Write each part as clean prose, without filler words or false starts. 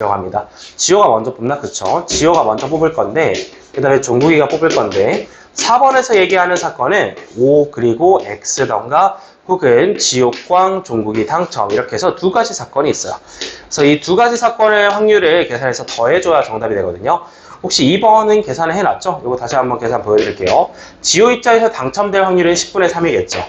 들어갑니다. 지호가 먼저 뽑나? 그쵸? 지호가 먼저 뽑을 건데, 그 다음에 종국이가 뽑을 건데, 4번에서 얘기하는 사건은 O 그리고 X던가 혹은 지옥광, 종국이 당첨 이렇게 해서 두 가지 사건이 있어요. 그래서 이 두 가지 사건의 확률을 계산해서 더해줘야 정답이 되거든요. 혹시 2번은 계산을 해놨죠? 이거 다시 한번 계산 보여드릴게요. 지호 입장에서 당첨될 확률은 10분의 3이겠죠.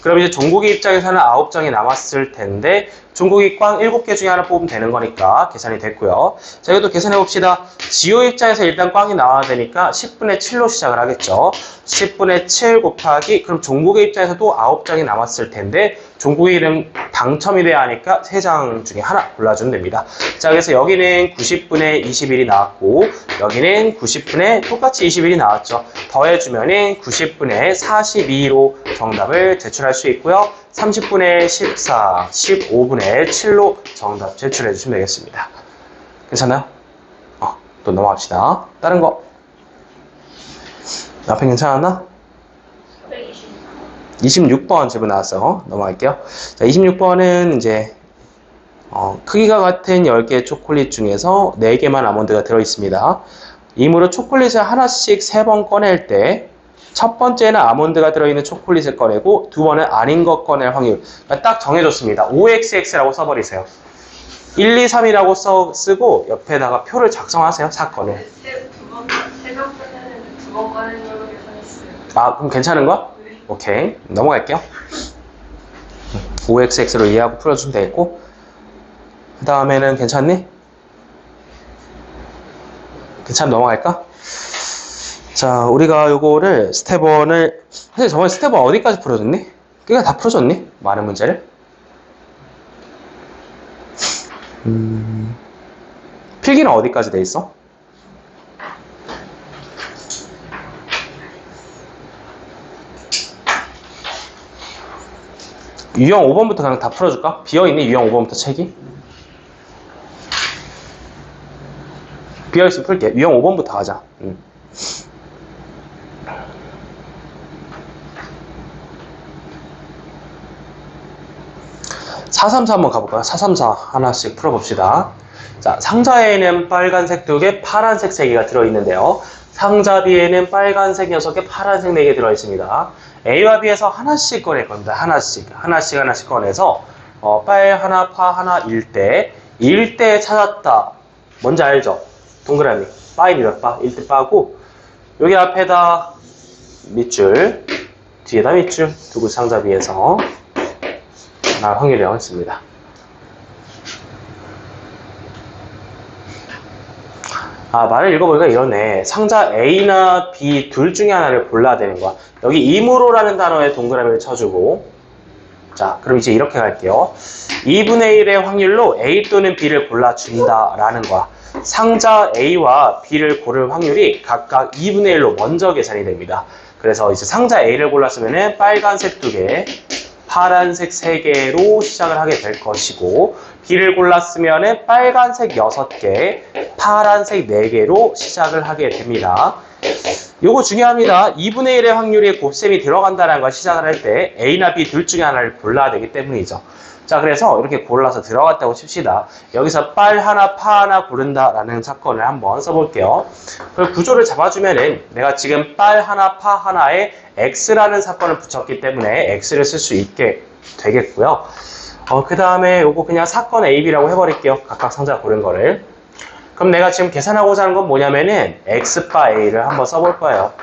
그럼 이제 종국이 입장에서는 9장이 남았을 텐데 종국이 꽝 7개 중에 하나 뽑으면 되는 거니까 계산이 됐고요. 자, 이것도 계산해 봅시다. 지호 입장에서 일단 꽝이 나와야 되니까 10분의 7로 시작을 하겠죠. 10분의 7 곱하기 그럼 종국의 입장에서 또 9장이 남았을 텐데 종국의 이름 당첨이 돼야 하니까 3장 중에 하나 골라주면 됩니다. 자, 그래서 여기는 90분의 21이 나왔고 여기는 90분의 똑같이 21이 나왔죠. 더해주면은 90분의 42로 정답을 제출할 수 있고요. 30분의 14, 15분의 7로 정답 제출해 주시면 되겠습니다. 괜찮나요? 또 넘어갑시다. 다른 거. 앞에 괜찮았나? 26번 질문 나왔어. 넘어갈게요. 자, 26번은 이제 크기가 같은 10개의 초콜릿 중에서 4개만 아몬드가 들어있습니다. 이므로 초콜릿을 하나씩 3번 꺼낼 때 첫 번째는 아몬드가 들어있는 초콜릿을 꺼내고 두 번은 아닌 것 꺼낼 확률. 그러니까 딱 정해줬습니다. OXX라고 써버리세요. 1, 2, 3이라고 쓰고 옆에다가 표를 작성하세요. 사건을. 세 번 꺼내는 두 번 꺼내는 걸로 계산했어요. 아, 그럼 괜찮은 거야? 네. 오케이. 넘어갈게요. OXX로 이해하고 풀어주면 되겠고 그 다음에는 괜찮니? 넘어갈까? 자, 우리가 요거를 스텝 1을 사실 저번에 스텝 1 어디까지 풀어줬니? 그게 다 풀어줬니? 많은 문제를? 필기는 어디까지 돼 있어? 유형 5번부터 그냥 다 풀어줄까? 비어있니? 유형 5번부터 책이? 비어있으면 풀게. 유형 5번부터 가자. 434 한번 가볼까요? 434 하나씩 풀어봅시다. 자, 상자에는 빨간색 2개, 파란색 3개가 들어있는데요. 상자 B에는 빨간색 6개, 파란색 4개 들어있습니다. A와 B에서 하나씩 꺼낼 겁니다. 하나씩 꺼내서 빨 하나, 파 하나, 일대 찾았다. 뭔지 알죠? 동그라미. 빠입니다. 빠. 일대 빠고 여기 앞에다 밑줄, 뒤에다 밑줄 두고 상자 B에서 나올 확률이 나왔습니다. 말을 읽어보니까 이러네. 상자 A나 B 둘 중에 하나를 골라야 되는 거야. 여기 이므로라는 단어에 동그라미를 쳐주고 자, 그럼 이제 이렇게 갈게요. 2분의 1의 확률로 A 또는 B를 골라준다 라는 거야. 상자 A와 B를 고를 확률이 각각 2분의 1로 먼저 계산이 됩니다. 그래서 이제 상자 A를 골랐으면 빨간색 2개, 파란색 3개로 시작을 하게 될 것이고 B를 골랐으면 빨간색 6개, 파란색 4개로 시작을 하게 됩니다. 요거 중요합니다. 2분의 1의 확률이 곱셈이 들어간다는 걸 시작을 할 때 A나 B 둘 중에 하나를 골라야 되기 때문이죠. 자, 그래서 이렇게 골라서 들어갔다고 칩시다. 여기서 빨 하나, 파 하나 고른다라는 사건을 한번 써볼게요. 그럼 구조를 잡아주면은 내가 지금 빨 하나, 파 하나에 X라는 사건을 붙였기 때문에 X를 쓸 수 있게 되겠고요. 그 다음에 요거 그냥 사건 A, B라고 해버릴게요. 각각 상자 고른 거를. 그럼 내가 지금 계산하고자 하는 건 뭐냐면은 X바 A를 한번 써볼 거예요.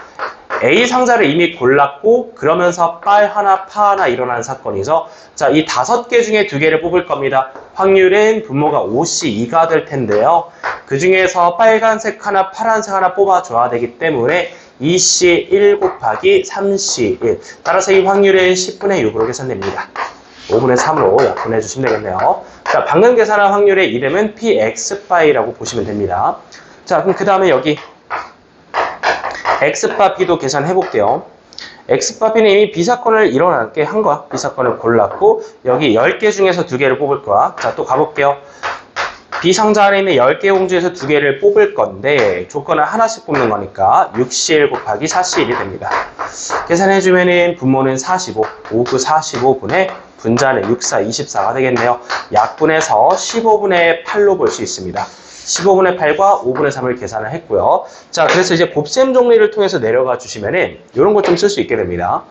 A 상자를 이미 골랐고 그러면서 빨 하나, 파 하나 일어나는 사건이죠. 자, 이 5개 중에 2개를 뽑을 겁니다. 확률은 분모가 5C2가 될 텐데요. 그 중에서 빨간색 하나, 파란색 하나 뽑아줘야 되기 때문에 2C1 곱하기 3C1. 따라서 이 확률은 10분의 6으로 계산됩니다. 5분의 3으로 약분해 주시면 되겠네요. 자, 방금 계산한 확률의 이름은 PX바이라고 보시면 됩니다. 자, 그럼 그 다음에 여기 X바 B도 계산해 볼게요. X바 B는 이미 B사건을 일어나게 한 거야. B사건을 골랐고 여기 10개 중에서 2개를 뽑을 거야. 자, 또 가볼게요. B상자 안에 있는 10개 공중에서 2개를 뽑을 건데 조건은 하나씩 뽑는 거니까 6C1 곱하기 4C1이 됩니다. 계산해주면은 분모는 45, 5그 45분의 분자는 6, 4, 24가 되겠네요. 약분해서 15분의 8로 볼 수 있습니다. 15분의 8과 5분의 3을 계산을 했고요. 자, 그래서 이제 곱셈 정리를 통해서 내려가 주시면은 이런 것 좀 쓸 수 있게 됩니다.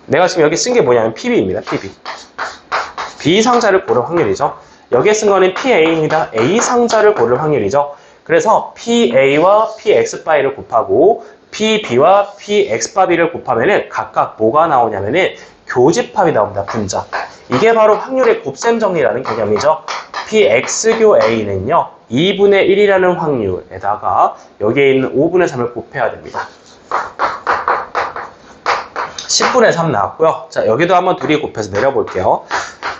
내가 지금 여기 쓴 게 뭐냐면 PB입니다. PB. B 상자를 고를 확률이죠. 여기에 쓴 거는 PA입니다. A 상자를 고를 확률이죠. 그래서 PA와 PX바이를 곱하고 PB와 PX바비를 곱하면은 각각 뭐가 나오냐면은 교집합이 나옵니다. 분자. 이게 바로 확률의 곱셈 정리라는 개념이죠. PX교 A는요. 2분의 1이라는 확률에다가 여기에 있는 5분의 3을 곱해야 됩니다. 10분의 3 나왔고요. 자, 여기도 한번 둘이 곱해서 내려볼게요.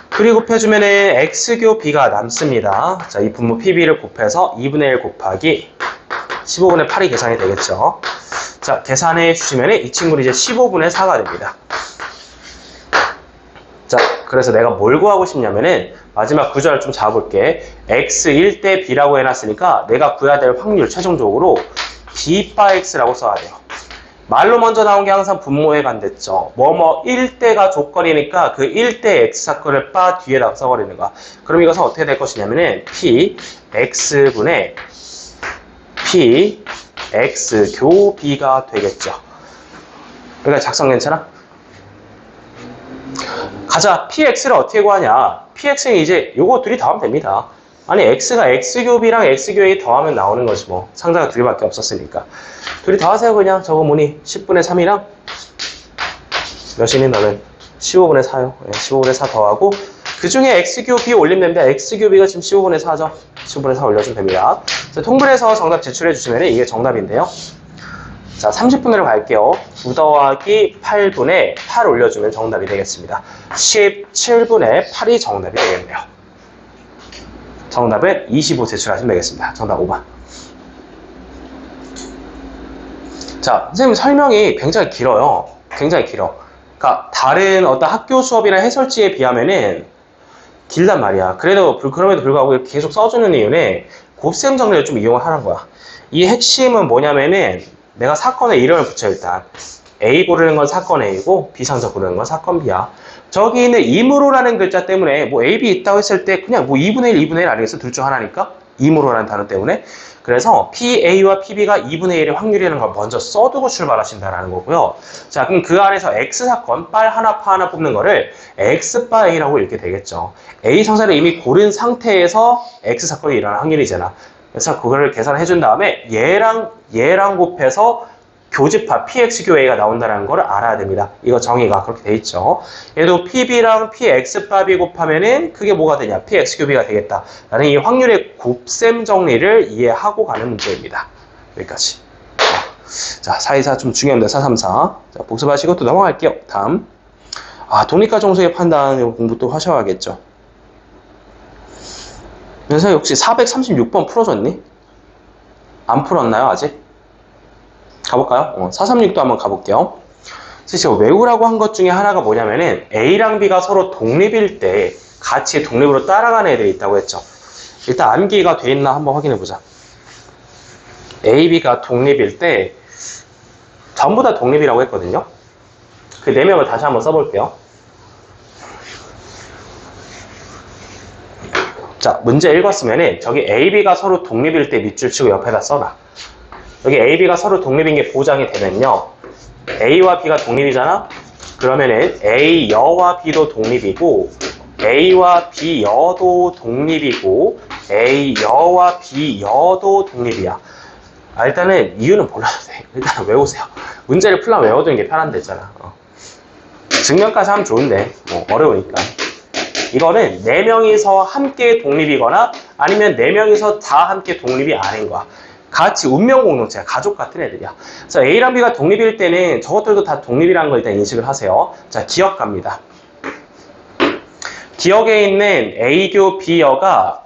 둘이 곱해주면 X교 B가 남습니다. 자, 이 분모 PB를 곱해서 2분의 1 곱하기 15분의 8이 계산이 되겠죠. 자, 계산해 주시면 이 친구는 이제 15분의 4가 됩니다. 자, 그래서 내가 뭘 구하고 싶냐면은 마지막 구절을 좀 잡아볼게. X1 대 B라고 해놨으니까 내가 구해야 될 확률 최종적으로 B 바 X라고 써야 돼요. 말로 먼저 나온 게 항상 분모에 반대죠. 뭐뭐 1대가 조건이니까 그 1대 X 사건을 바 뒤에다가 써버리는 거야. 그럼 이것은 어떻게 될 것이냐면은 P X분의 P X 교 B가 되겠죠. 그러니까 작성 괜찮아? 가자. PX를 어떻게 구하냐? PX는 이제 요거 둘이 더하면 됩니다. 아니 X가 X교비랑 X교A 더하면 나오는 거지 뭐. 상자가 두 개밖에 없었으니까. 둘이 더하세요 그냥. 저거 뭐니? 10분의 3이랑 몇이니 너는? 15분의 4요. 15분의 4 더하고 그 중에 X교비 올리면 됩니다. X교비가 지금 15분의 4죠. 15분의 4 올려주면 됩니다. 자, 통분해서 정답 제출해 주시면 이게 정답인데요. 자, 30분으로 갈게요. 9 더하기 8분의 8 올려주면 정답이 되겠습니다. 17분의 8이 정답이 되겠네요. 정답은 25 제출하시면 되겠습니다. 정답 5번. 자, 선생님 설명이 굉장히 길어요. 굉장히 길어. 그러니까 다른 어떤 학교 수업이나 해설지에 비하면은 길단 말이야. 그럼에도 불구하고 이렇게 계속 써주는 이유는 곱셈 정리를 좀 이용을 하는 거야. 이 핵심은 뭐냐면은 내가 사건에 이름을 붙여 일단. A 고르는 건 사건 A고 B 상자 고르는 건 사건 B야. 저기 있는 임으로라는 글자 때문에 뭐 A, B 있다고 했을 때 그냥 뭐 2분의 1, 2분의 1 아니겠어? 둘 중 하나니까? 임으로라는 단어 때문에. 그래서 PA와 PB가 2분의 1의 확률이라는 걸 먼저 써두고 출발하신다라는 거고요. 자, 그럼 그 안에서 X사건, 빨 하나, 파 하나 뽑는 거를 X바 A라고 읽게 되겠죠. A 상자를 이미 고른 상태에서 X사건이 일어날 확률이잖아. 그래서 그거를 계산해 준 다음에 얘랑 곱해서 교집합 PX교 A가 나온다는 걸 알아야 됩니다. 이거 정의가 그렇게 돼 있죠. 얘도 PB랑 PX밥이 곱하면은 그게 뭐가 되냐? PX교 B가 되겠다. 라는 이 확률의 곱셈 정리를 이해하고 가는 문제입니다. 여기까지. 자, 424 좀 중요합니다. 434. 자, 복습하시고 또 넘어갈게요. 다음. 독립과 정수의 판단 공부 또 하셔야겠죠. 연서 혹시 436번 풀어줬니? 안 풀었나요, 아직? 가볼까요? 436도 한번 가볼게요. 그래서 제가 외우라고 한 것 중에 하나가 뭐냐면은 A랑 B가 서로 독립일 때 같이 독립으로 따라가는 애들이 있다고 했죠. 일단 암기가 돼 있나 한번 확인해 보자. A, B가 독립일 때 전부 다 독립이라고 했거든요. 그 4명을 다시 한번 써볼게요. 자, 문제 읽었으면은 저기 A, B가 서로 독립일 때 밑줄 치고 옆에다 써놔. 여기 A, B가 서로 독립인 게 보장이 되면요. A와 B가 독립이잖아? 그러면은 A 여와 B도 독립이고 A와 B 여도 독립이고 A 여와 B 여도 독립이야. 일단은 이유는 몰라도 돼. 일단 외우세요. 문제를 풀려면 외워두는 게 편한데잖아. 증명까지 하면 좋은데 뭐 어려우니까. 이거는 4명이서 함께 독립이거나 아니면 4명이서 다 함께 독립이 아닌 거야. 같이 운명 공동체야. 가족 같은 애들이야. 그래서 A랑 B가 독립일 때는 저것들도 다 독립이라는 걸 일단 인식을 하세요. 자, 기억 갑니다. 기억에 있는 A교 B여가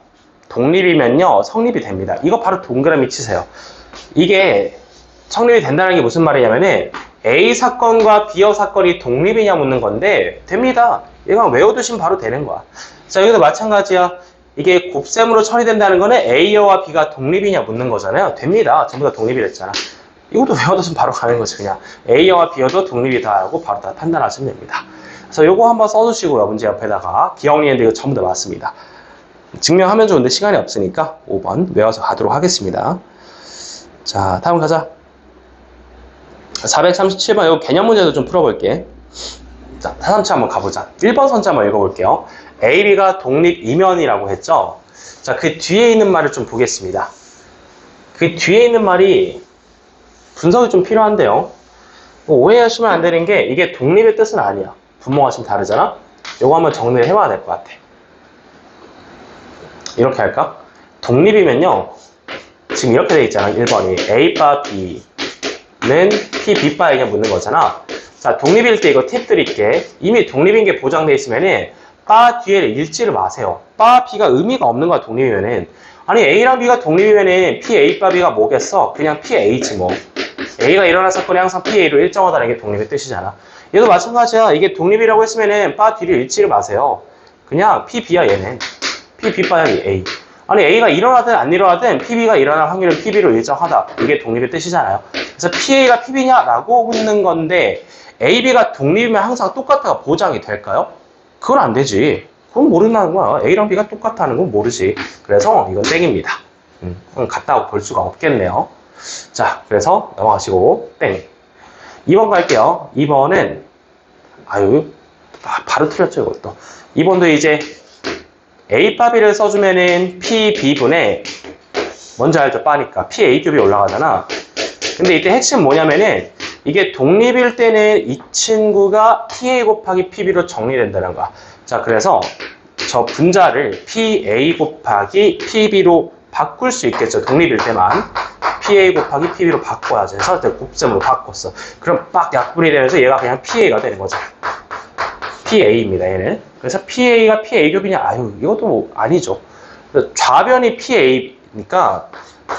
독립이면요. 성립이 됩니다. 이거 바로 동그라미 치세요. 이게 성립이 된다는 게 무슨 말이냐면은 A 사건과 B여 사건이 독립이냐 묻는 건데 됩니다. 이거 외워두시면 바로 되는 거야. 자, 여기도 마찬가지야. 이게 곱셈으로 처리된다는 거는 A여와 B가 독립이냐 묻는 거잖아요. 됩니다. 전부 다 독립이랬잖아. 이것도 외워두시면 바로 가는 거지. 그냥 A여와 B여도 독립이다 하고 바로 다 판단하시면 됩니다. 그래서 요거 한번 써주시고요. 문제 옆에다가 기억리엔데 이거 전부 다 맞습니다. 증명하면 좋은데 시간이 없으니까 5번 외워서 가도록 하겠습니다. 자, 다음 가자. 437번 이거 개념 문제도 좀 풀어볼게. 자, 사삼치 한번 가보자. 1번 선지 한번 읽어볼게요. A, B가 독립이면이라고 했죠. 자, 그 뒤에 있는 말을 좀 보겠습니다. 그 뒤에 있는 말이 분석이 좀 필요한데요. 오해하시면 안 되는 게 이게 독립의 뜻은 아니야. 분모가 좀 다르잖아. 요거 한번 정리를 해봐야 될 것 같아. 이렇게 할까? 독립이면요. 지금 이렇게 돼 있잖아. 1번이 A바 B는 P, B바에게 묻는 거잖아. 자, 독립일 때 이거 팁 드릴게. 이미 독립인 게 보장돼 있으면은 바 뒤에 읽지를 마세요. 바 B가 의미가 없는 거야, 독립이면은. 아니, A랑 B가 독립이면은 P, A, 바 B가 뭐겠어? 그냥 P, A지 뭐. A가 일어난 사건이 항상 P, A로 일정하다는 게 독립의 뜻이잖아. 얘도 마찬가지야. 이게 독립이라고 했으면은 바 뒤를 읽지를 마세요. 그냥 P, B야, 얘는. P, B, 바야, A. 아니, A가 일어나든 안 일어나든 PB가 일어날 확률은 PB로 일정하다. 이게 독립의 뜻이잖아요. 그래서 PA가 PB냐라고 묻는 건데 AB가 독립이면 항상 똑같다가 보장이 될까요? 그건 안 되지. 그건 모른다는 거야. A랑 B가 똑같다는 건 모르지. 그래서 이건 땡입니다. 같다고 볼 수가 없겠네요. 자, 그래서 넘어가시고 땡. 2번 갈게요. 2번은 바로 틀렸죠, 이것도. 2번도 이제 A, 바, B를 써주면은 P, B분의 뭔지 알죠? 바니까 P, A 겹이 올라가잖아. 근데 이때 핵심 뭐냐면은 이게 독립일 때는 이 친구가 PA 곱하기 PB로 정리된다는 거야. 자, 그래서 저 분자를 PA 곱하기 PB로 바꿀 수 있겠죠. 독립일 때만. PA 곱하기 PB로 바꿔야지. 그래서 곱셈으로 바꿨어. 그럼 빡 약분이 되면서 얘가 그냥 PA가 되는 거죠. PA입니다, 얘는. 그래서 PA가 PA 겹이냐? 이것도 뭐 아니죠. 좌변이 PA니까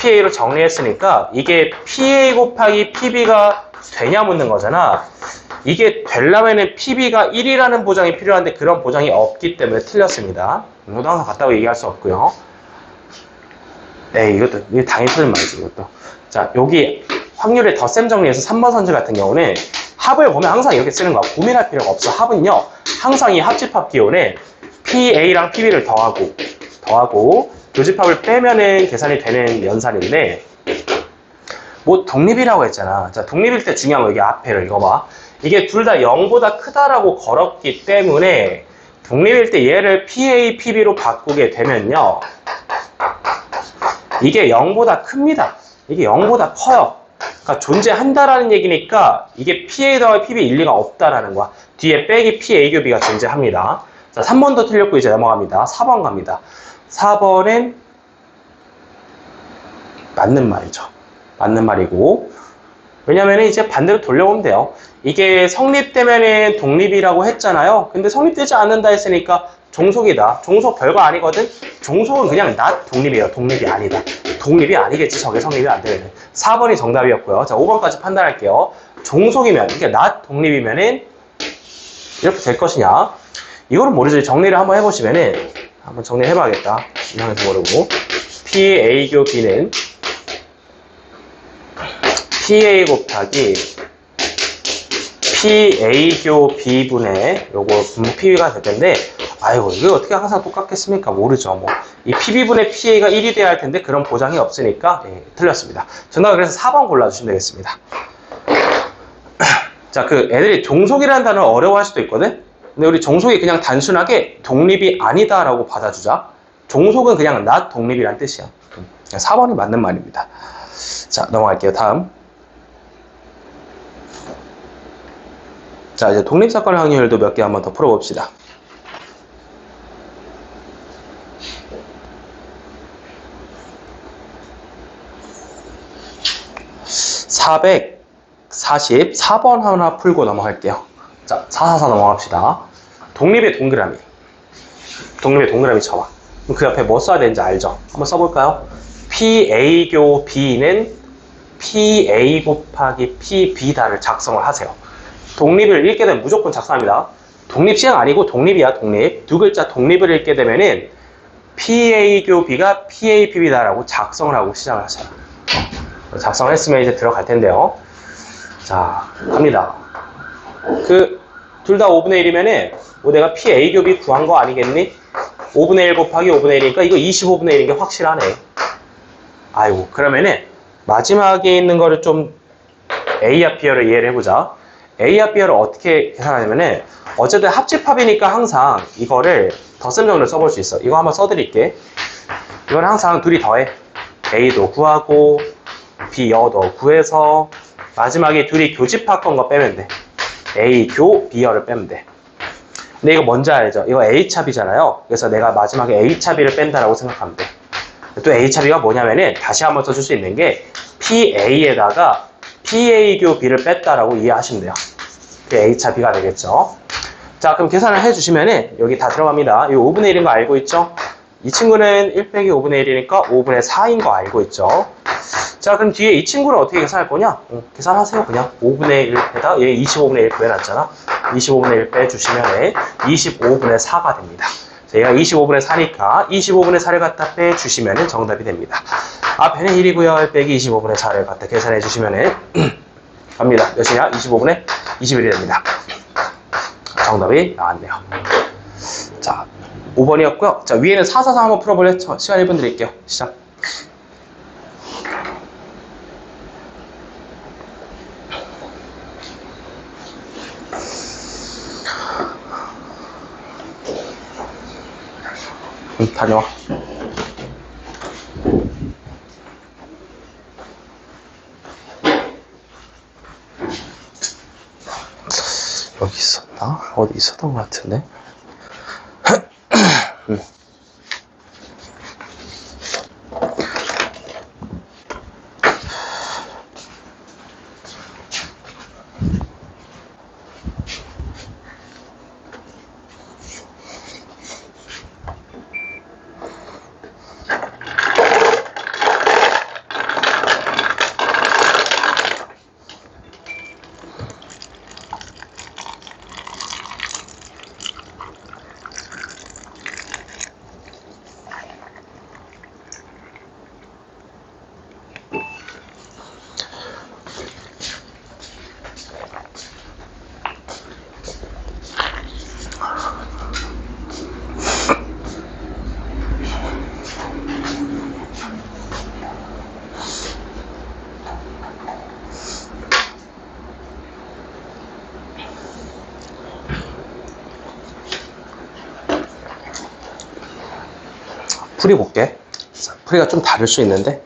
PA로 정리했으니까 이게 PA 곱하기 PB가 되냐 묻는 거잖아. 이게 되려면은 PB가 1이라는 보장이 필요한데 그런 보장이 없기 때문에 틀렸습니다. 이것도 항상 같다고 얘기할 수 없고요. 이거 당연히 틀린 말이지, 이것도. 자, 여기 확률의 덧셈 정리해서 3번 선지 같은 경우는 합을 보면 항상 이렇게 쓰는 거야. 고민할 필요가 없어. 합은요, 항상 이 합집합 기호는 PA랑 PB를 더하고 교집합을 빼면은 계산이 되는 연산인데, 뭐 독립이라고 했잖아. 자, 독립일 때 중요한 거 여기 앞에를 읽어봐. 이게 둘 다 0보다 크다라고 걸었기 때문에 독립일 때 얘를 PA, PB로 바꾸게 되면요, 이게 0보다 큽니다. 이게 0보다 커요. 그러니까 존재한다라는 얘기니까 이게 PA 더하기 PB 일리가 없다라는 거야. 뒤에 빼기 PA 교비가 존재합니다. 자, 3번도 틀렸고 이제 넘어갑니다. 4번 갑니다. 4번은 맞는 말이죠. 맞는 말이고, 왜냐면 이제 반대로 돌려보면 돼요. 이게 성립되면은 독립이라고 했잖아요. 근데 성립되지 않는다 했으니까 종속이다. 종속 별거 아니거든. 종속은 그냥 not 독립이에요. 독립이 아니다. 독립이 아니겠지. 저게 성립이 안 되면. 4번이 정답이었고요. 자, 5번까지 판단할게요. 종속이면, 이게 not 독립이면은 이렇게 될 것이냐? 이거는 모르죠. 정리를 한번 해보시면은, 한번 정리를 해봐야겠다. 이상해서 모르고. PA교 B는 PA 곱하기 PA교 B분의 요거 분모 PB가 될 텐데, 이거 어떻게 항상 똑같겠습니까? 모르죠. 뭐. 이 PB분의 PA가 1이 돼야 할 텐데 그런 보장이 없으니까 틀렸습니다. 정답은 그래서 4번 골라주시면 되겠습니다. 자, 그 애들이 종속이라는 단어를 어려워할 수도 있거든? 근데 우리 종속이 그냥 단순하게 독립이 아니다라고 받아주자. 종속은 그냥 not 독립이란 뜻이야. 4번이 맞는 말입니다. 자, 넘어갈게요. 다음. 자, 이제 독립사건의 확률도 몇 개 한번 더 풀어봅시다. (444번) 하나 풀고 넘어갈게요. 자, 444 넘어갑시다. 독립의 동그라미. 독립의 동그라미 쳐봐. 그 옆에 뭐 써야 되는지 알죠? 한번 써볼까요? PA교 B는 PA 곱하기 PB다를 작성을 하세요. 독립을 읽게 되면 무조건 작성합니다. 독립 시행 아니고 독립이야, 독립. 두 글자 독립을 읽게 되면은 PA교 B가 PAPB다라고 작성을 하고 시작을 하세요. 작성을 했으면 이제 들어갈 텐데요. 자, 갑니다. 둘 다 5분의 1이면은 뭐 내가 PA교 B 구한 거 아니겠니? 5분의 1 곱하기 5분의 1이니까 이거 25분의 1인 게 확실하네. 아이고, 그러면은 마지막에 있는 거를 좀 A합 B합을 이해를 해보자. A합 B합을 어떻게 계산하냐면은 어쨌든 합집합이니까 항상 이거를 덧셈 정리를 써볼 수 있어. 이거 한번 써드릴게. 이건 항상 둘이 더해. A도 구하고 B 여도 구해서 마지막에 둘이 교집합한 거 빼면 돼. A 교 B여를 빼면 돼. 근데 이거 뭔지 알죠? 이거 A차비잖아요. 그래서 내가 마지막에 A차비를 뺀다라고 생각하면 돼. 또 A차비가 뭐냐면은 다시 한번 써줄 수 있는 게 PA에다가 PA 교 B를 뺐다라고 이해하시면 돼요. 그게 A차비가 되겠죠. 자, 그럼 계산을 해주시면은 여기 다 들어갑니다. 이 5분의 1인 거 알고 있죠? 이 친구는 1 빼기 5분의 1이니까 5분의 4인 거 알고 있죠? 자, 그럼 뒤에 이 친구를 어떻게 계산할 거냐? 계산하세요. 그냥 5분의 1에다 얘 25분의 1 빼놨잖아. 25분의 1 빼주시면 25분의 4가 됩니다. 자, 얘가 25분의 4니까 25분의 4를 갖다 빼주시면 정답이 됩니다. 앞에는 1이고요. 1 빼기 25분의 4를 갖다 계산해 주시면 갑니다. 몇이냐? 25분의 21이 됩니다. 정답이 나왔네요. 자, 5번이었고요. 자, 위에는 444 한번 풀어볼래? 시간 1분 드릴게요. 시작. 다녀와. 여기 있었나? 어디 있었던 것 같은데? 풀이 볼게. 풀이가 좀 다를 수 있는데.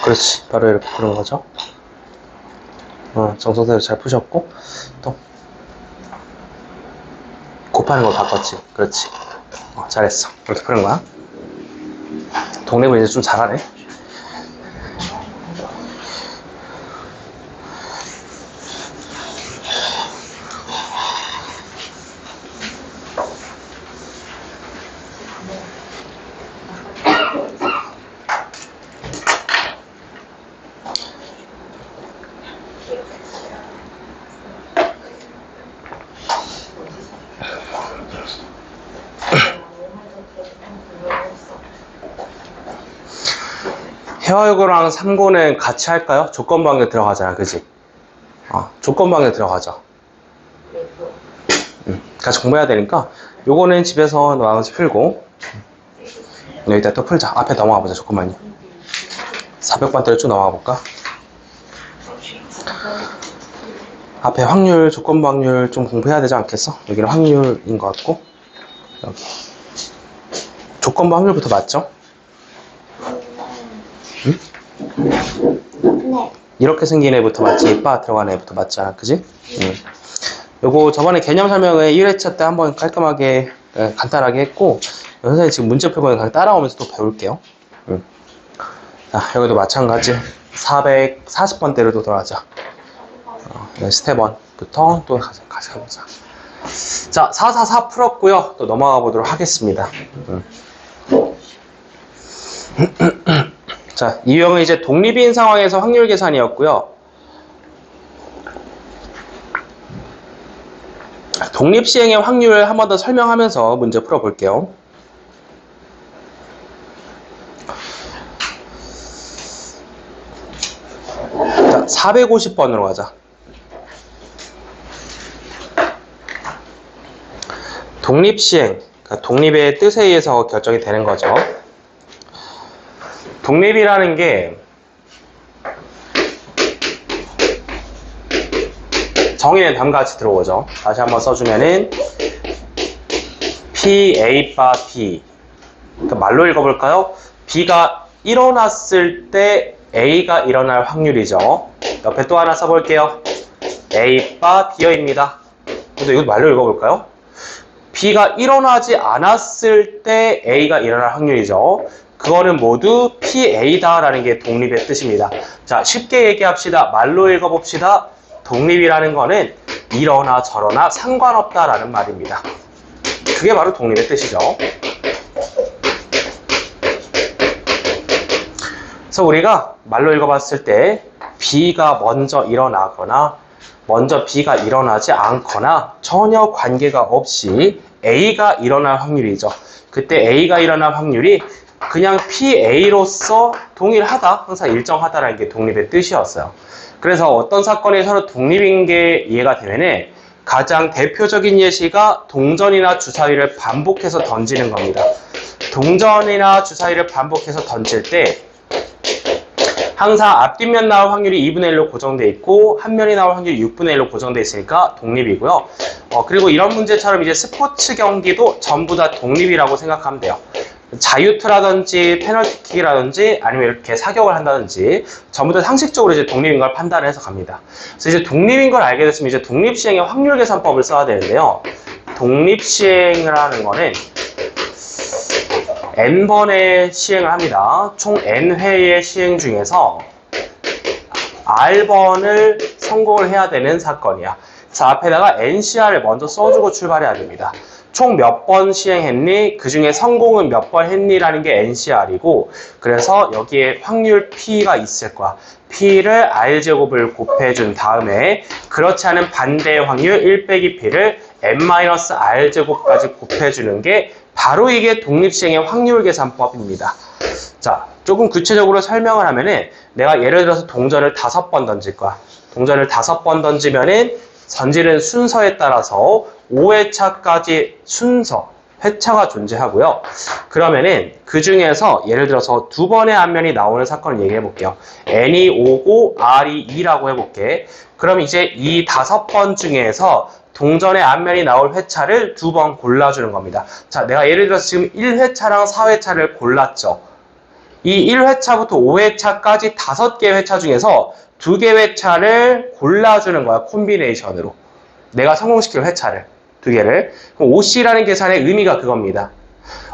그렇지. 바로 이렇게 푸는 거죠. 정성대로 잘 푸셨고, 또 곱하는 걸 바꿨지. 그렇지. 잘했어. 이렇게 푸는 거야. 동네분 이제 좀 잘하네. 해화유고랑 삼고는 같이 할까요? 조건방에 들어가잖아, 그지? 조건방에 들어가죠. 같이 공부해야 되니까 요거는 집에서 나머지 풀고 여기다 또 풀자. 앞에 넘어가 보자. 조건만요. 400번대로 쭉 넘어가 볼까? 앞에 확률, 조건부 확률 좀 공부해야 되지 않겠어? 여기는 확률인 것 같고 여기 조건부 확률부터 맞죠? 응? 네. 이렇게 생긴 애부터 맞지, 바 들어간 애부터 맞잖아, 그지? 요거 저번에 개념 설명을 1회차 때 한번 깔끔하게 간단하게 했고 선생님 지금 문제 풀고 그냥 따라오면서 또 배울게요. 자, 여기도 마찬가지 440번대로 또 돌아가자. 스텝 1부터 또 같이 해보자. 자, 444 풀었고요. 또 넘어가 보도록 하겠습니다. 자, 이 유형은 이제 독립인 상황에서 확률 계산이었고요. 독립 시행의 확률을 한 번 더 설명하면서 문제 풀어볼게요. 자, 450번으로 가자. 독립시행, 그러니까 독립의 뜻에 의해서 결정이 되는 거죠. 독립이라는 게 정의는 다음과 같이 들어오죠. 다시 한번 써주면은 P, A, 바, B. 그러니까 말로 읽어볼까요? B가 일어났을 때 A가 일어날 확률이죠. 옆에 또 하나 써볼게요. A, 바, B여입니다. 근데 이거 말로 읽어볼까요? B가 일어나지 않았을 때 A가 일어날 확률이죠. 그거는 모두 PA다라는 게 독립의 뜻입니다. 자, 쉽게 얘기합시다. 말로 읽어봅시다. 독립이라는 거는 이러나 저러나 상관없다라는 말입니다. 그게 바로 독립의 뜻이죠. 그래서 우리가 말로 읽어봤을 때 B가 먼저 일어나거나 먼저 B가 일어나지 않거나 전혀 관계가 없이 A가 일어날 확률이죠. 그때 A가 일어날 확률이 그냥 PA로서 동일하다, 항상 일정하다라는 게 독립의 뜻이었어요. 그래서 어떤 사건이 서로 독립인 게 이해가 되면은 가장 대표적인 예시가 동전이나 주사위를 반복해서 던지는 겁니다. 동전이나 주사위를 반복해서 던질 때 항상 앞뒷면 나올 확률이 2분의 1로 고정되어 있고 한 면이 나올 확률이 6분의 1로 고정되어 있으니까 독립이고요. 그리고 이런 문제처럼 이제 스포츠 경기도 전부 다 독립이라고 생각하면 돼요. 자유투라든지 페널티킥이라든지 아니면 이렇게 사격을 한다든지 전부 다 상식적으로 이제 독립인 걸 판단을 해서 갑니다. 그래서 이제 독립인 걸 알게 됐으면 이제 독립시행의 확률 계산법을 써야 되는데요. 독립시행을 하는 거는 n번의 시행을 합니다. 총 n회의 시행 중에서 r번을 성공을 해야 되는 사건이야. 그래서 앞에다가 ncr을 먼저 써주고 출발해야 됩니다. 총 몇 번 시행했니? 그 중에 성공은 몇 번 했니? 라는 게 ncr이고 그래서 여기에 확률 p가 있을 거야. p를 r제곱을 곱해준 다음에 그렇지 않은 반대의 확률 1 빼기 p를 n-r제곱까지 곱해주는 게 바로 이게 독립시행의 확률 계산법입니다. 자, 조금 구체적으로 설명을 하면은 내가 예를 들어서 동전을 5번 던질 거야. 동전을 5번 던지면은 던지는 순서에 따라서 5회차까지 순서, 회차가 존재하고요. 그러면은 그 중에서 예를 들어서 2번의 앞면이 나오는 사건을 얘기해 볼게요. n이 5고 r이 2라고 해볼게. 그럼 이제 이 5번 중에서 동전의 앞면이 나올 회차를 2번 골라주는 겁니다. 자, 내가 예를 들어서 지금 1회차랑 4회차를 골랐죠. 이 1회차부터 5회차까지 5개의 회차 중에서 2개 회차를 골라주는 거야. 콤비네이션으로. 내가 성공시킬 회차를. 2개를. 그럼 OC라는 계산의 의미가 그겁니다.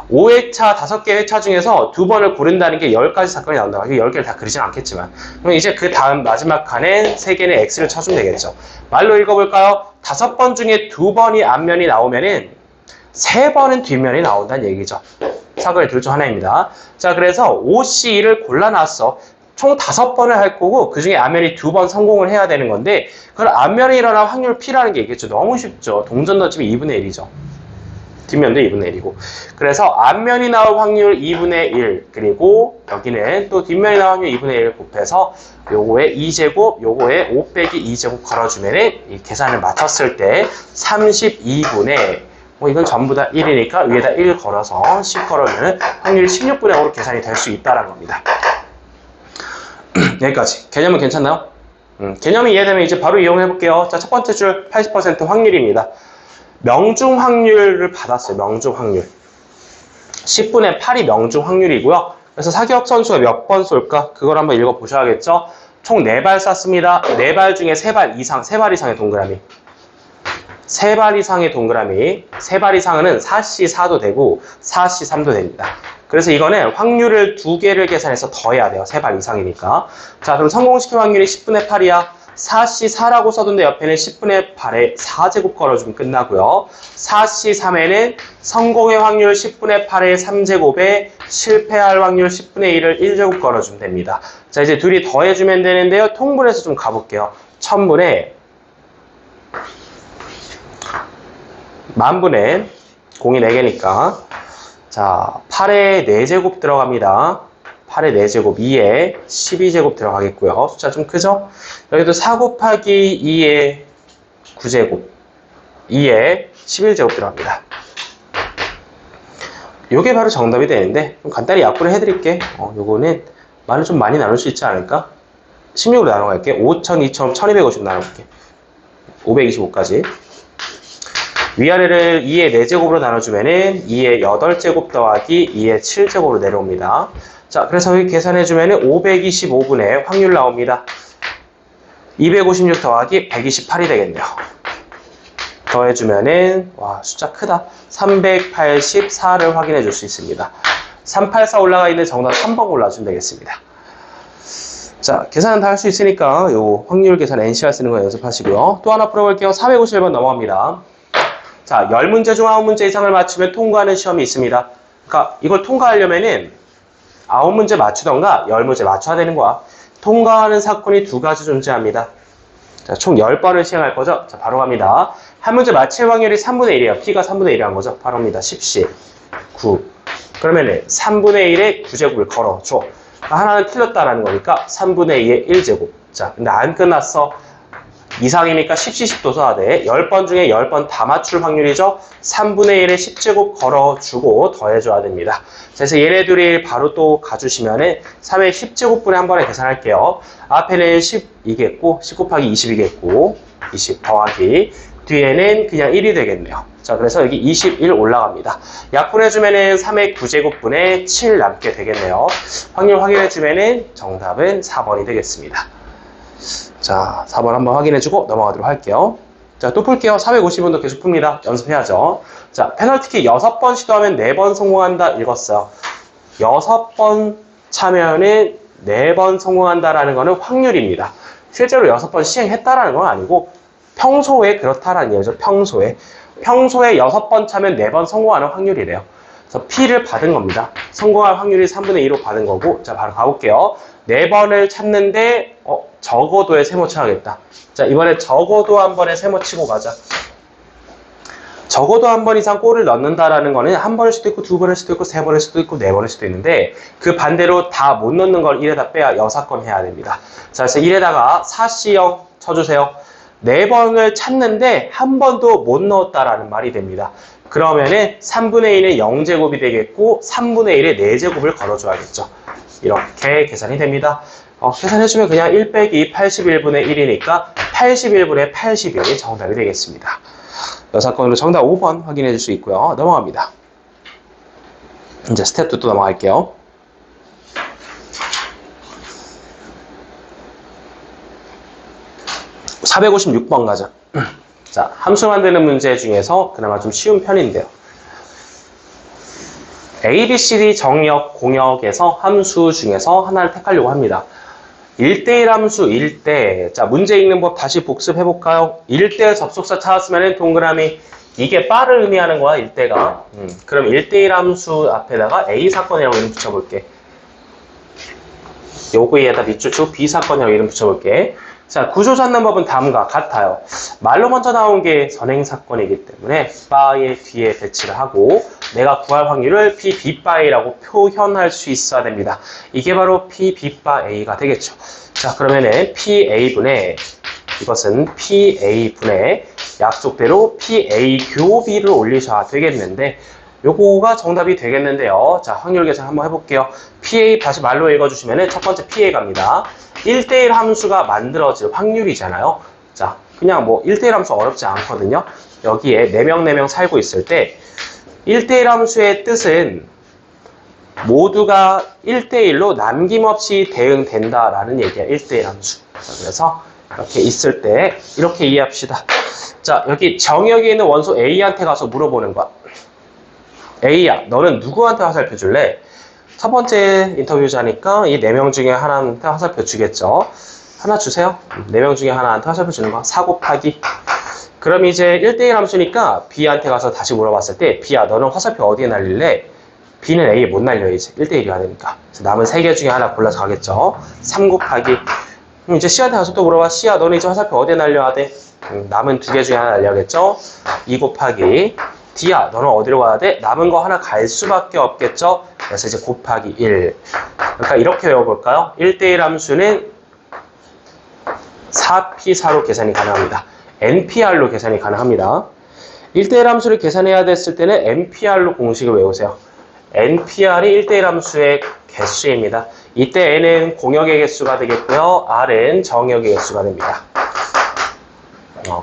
5회차, 5개 회차 중에서 2번을 고른다는 게 10가지 사건이 나온다. 10개를 다 그리진 않겠지만. 그럼 이제 그 다음 마지막 칸에 3개는 X를 쳐주면 되겠죠. 말로 읽어볼까요? 5번 중에 2번이 앞면이 나오면은 3번은 뒷면이 나온다는 얘기죠. 사건의 둘 중 하나입니다. 자, 그래서 OC를 골라놨어. 총 5번을 할 거고 그 중에 앞면이 2번 성공을 해야 되는 건데 그럼 앞면에 일어날 확률 P라는 게 있겠죠. 너무 쉽죠. 동전 던지면 2분의 1이죠. 뒷면도 2분의 1이고 그래서 앞면이 나올 확률 2분의 1 그리고 여기는 또 뒷면이 나올 확률 2분의 1 곱해서 요거에 2제곱 요거에 5 빼기 2제곱 걸어주면 이 계산을 맞췄을 때 32분의 이건 전부 다 1이니까 위에다 1 걸어서 10 걸으면 확률이 16분의 5로 계산이 될 수 있다는 겁니다. 여기까지. 개념은 괜찮나요? 개념이 이해되면 이제 바로 이용해 볼게요. 자, 첫 번째 줄 80% 확률입니다. 명중 확률을 받았어요. 명중 확률. 10분의 8이 명중 확률이고요. 그래서 사격 선수가 몇 번 쏠까? 그걸 한번 읽어 보셔야겠죠? 총 4발 쐈습니다. 4발 중에 3발 이상, 3발 이상의 동그라미. 3발 이상의 동그라미. 3발 이상은 4C4도 되고 4C3도 됩니다. 그래서 이거는 확률을 2개를 계산해서 더해야 돼요. 3발 이상이니까. 자, 그럼 성공시킬 확률이 10분의 8이야. 4C4라고 써둔데 옆에는 10분의 8에 4제곱 걸어주면 끝나고요. 4C3에는 성공의 확률 10분의 8에 3제곱에 실패할 확률 10분의 1을 1제곱 걸어주면 됩니다. 자, 이제 둘이 더해주면 되는데요. 통분해서 좀 가볼게요. 1000분의 만분의 공이 4개니까 자, 8에 4제곱 들어갑니다. 8의 4제곱 2에 12제곱 들어가겠고요. 숫자 좀 크죠? 여기도 4 곱하기 2에 9제곱 2에 11제곱 들어갑니다. 요게 바로 정답이 되는데 좀 간단히 약분을 해드릴게. 요거는 만을 좀 많이 나눌 수 있지 않을까? 16으로 나눠갈게. 5,000, 2,000, 1250 나눠볼게. 525까지. 위아래를 2의 4제곱으로 나눠주면은 2의 8제곱 더하기 2의 7제곱으로 내려옵니다. 자, 그래서 여기 계산해주면은 525분의 확률 나옵니다. 256 더하기 128이 되겠네요. 더해주면은, 와, 숫자 크다. 384를 확인해 줄 수 있습니다. 384 올라가 있는 정답 3번 골라주면 되겠습니다. 자, 계산은 다 할 수 있으니까 요 확률 계산 NCR 쓰는 거 연습하시고요. 또 하나 풀어볼게요. 451번 넘어갑니다. 자, 10문제 중 9문제 이상을 맞추면 통과하는 시험이 있습니다. 그러니까 이걸 통과하려면은 9문제 맞추던가 10문제 맞춰야 되는 거야. 통과하는 사건이 두 가지 존재합니다. 자, 총 10번을 시행할 거죠? 자, 바로 갑니다. 한 문제 맞힐 확률이 3분의 1이에요. P가 3분의 1이 한 거죠? 바로 합니다. 10시 9. 그러면은 3분의 1의 9제곱을 걸어줘. 하나는 틀렸다라는 거니까 3분의 2의 1제곱. 자, 근데 안 끝났어. 이상이니까 10시 10도 써야 돼. 10번 중에 10번 다 맞출 확률이죠. 3분의 1의 10제곱 걸어주고 더해줘야 됩니다. 그래서 얘네들이 바로 또 가주시면은 3의 10제곱분의 한 번에 계산할게요. 앞에는 10이겠고 10 곱하기 20이겠고 20 더하기 뒤에는 그냥 1이 되겠네요. 자, 그래서 여기 21 올라갑니다. 약분해주면은 3의 9제곱분의 7 남게 되겠네요. 확률 확인해주면은 정답은 4번이 되겠습니다. 자, 4번 한번 확인해주고 넘어가도록 할게요. 자, 또 풀게요. 450원도 계속 풉니다. 연습해야죠. 자, 페널티킥 6번 시도하면 4번 성공한다 읽었어요. 6번 차면은 4번 성공한다라는 거는 확률입니다. 실제로 6번 시행했다라는 건 아니고 평소에 그렇다라는 얘기죠. 평소에 6번 차면 4번 성공하는 확률이래요. 그래서 P를 받은 겁니다. 성공할 확률이 3분의 2로 받은 거고, 자, 바로 가볼게요. 4번을 찾는데, 적어도에 세모 쳐야겠다. 자, 이번에 적어도 한 번에 세모 치고 가자. 적어도 한 번 이상 골을 넣는다라는 거는 한 번일 수도 있고, 2번일 수도 있고, 3번일 수도 있고, 4번일 수도 있는데, 그 반대로 다 못 넣는 걸 1에다 빼야 6건 해야 됩니다. 자, 그래서 1에다가 4C0 쳐주세요. 4번을 찾는데 한 번도 못 넣었다라는 말이 됩니다. 그러면은 3분의 1은 0제곱이 되겠고 3분의 1에 4제곱을 걸어줘야겠죠. 이렇게 계산이 됩니다. 계산해주면 그냥 1 빼기 81분의 1이니까 81분의 81이 정답이 되겠습니다. 여사건으로 정답 5번 확인해 줄 수 있고요. 넘어갑니다. 이제 스텝 2 또 넘어갈게요. 456번 가자. 자, 함수 만드는 문제 중에서 그나마 좀 쉬운 편인데요. A, B, C, D 정역, 공역에서 함수 중에서 하나를 택하려고 합니다. 1대1 함수 1대. 자, 문제 읽는 법 다시 복습해볼까요? 1대 접속사 찾았으면 동그라미. 이게 바를 의미하는 거야, 1대가. 그럼 1대1 함수 앞에다가 A 사건이라고 이름 붙여볼게. 요거에다 밑줄 치고 B 사건이라고 이름 붙여볼게. 자, 구조 찾는 법은 다음과 같아요. 말로 먼저 나온 게 선행사건이기 때문에 바의 뒤에 배치를 하고 내가 구할 확률을 P, B, 바이라고 표현할 수 있어야 됩니다. 이게 바로 P, B, 바 A가 되겠죠. 자, 그러면은 P, A분의 이것은 P, A분의 약속대로 P, A, 교 B를 올리셔야 되겠는데 요거가 정답이 되겠는데요. 자, 확률 계산 한번 해볼게요. PA 다시 말로 읽어주시면은 첫 번째 PA 갑니다. 1대1 함수가 만들어질 확률이잖아요. 자, 그냥 뭐 1대1 함수 어렵지 않거든요. 여기에 4명 살고 있을 때 1대1 함수의 뜻은 모두가 1대1로 남김없이 대응된다라는 얘기야. 1대1 함수. 자, 그래서 이렇게 있을 때 이렇게 이해합시다. 자, 여기 정역에 있는 원소 A한테 가서 물어보는 거야. A야, 너는 누구한테 화살표 줄래? 첫 번째 인터뷰자니까 이 4명 중에 하나한테 화살표 주겠죠. 하나 주세요. 4명 중에 하나한테 화살표 주는 거. 4 곱하기. 그럼 이제 1대1 함수니까 B한테 가서 다시 물어봤을 때 B야, 너는 화살표 어디에 날릴래? B는 A에 못 날려 이제. 1대1이어야 되니까. 그래서 남은 3개 중에 하나 골라서 가겠죠. 3 곱하기. 그럼 이제 C한테 가서 또 물어봐. C야, 너는 이제 화살표 어디에 날려야 돼? 남은 2개 중에 하나 날려야겠죠. 2 곱하기. D야, 너는 어디로 가야 돼? 남은 거 하나 갈 수밖에 없겠죠? 그래서 이제 곱하기 1. 그러니까 이렇게 외워볼까요? 1대1 함수는 4P4로 계산이 가능합니다. NPR로 계산이 가능합니다. 1대1 함수를 계산해야 됐을 때는 NPR로 공식을 외우세요. NPR이 1대1 함수의 개수입니다. 이때 N은 공역의 개수가 되겠고요. R은 정역의 개수가 됩니다.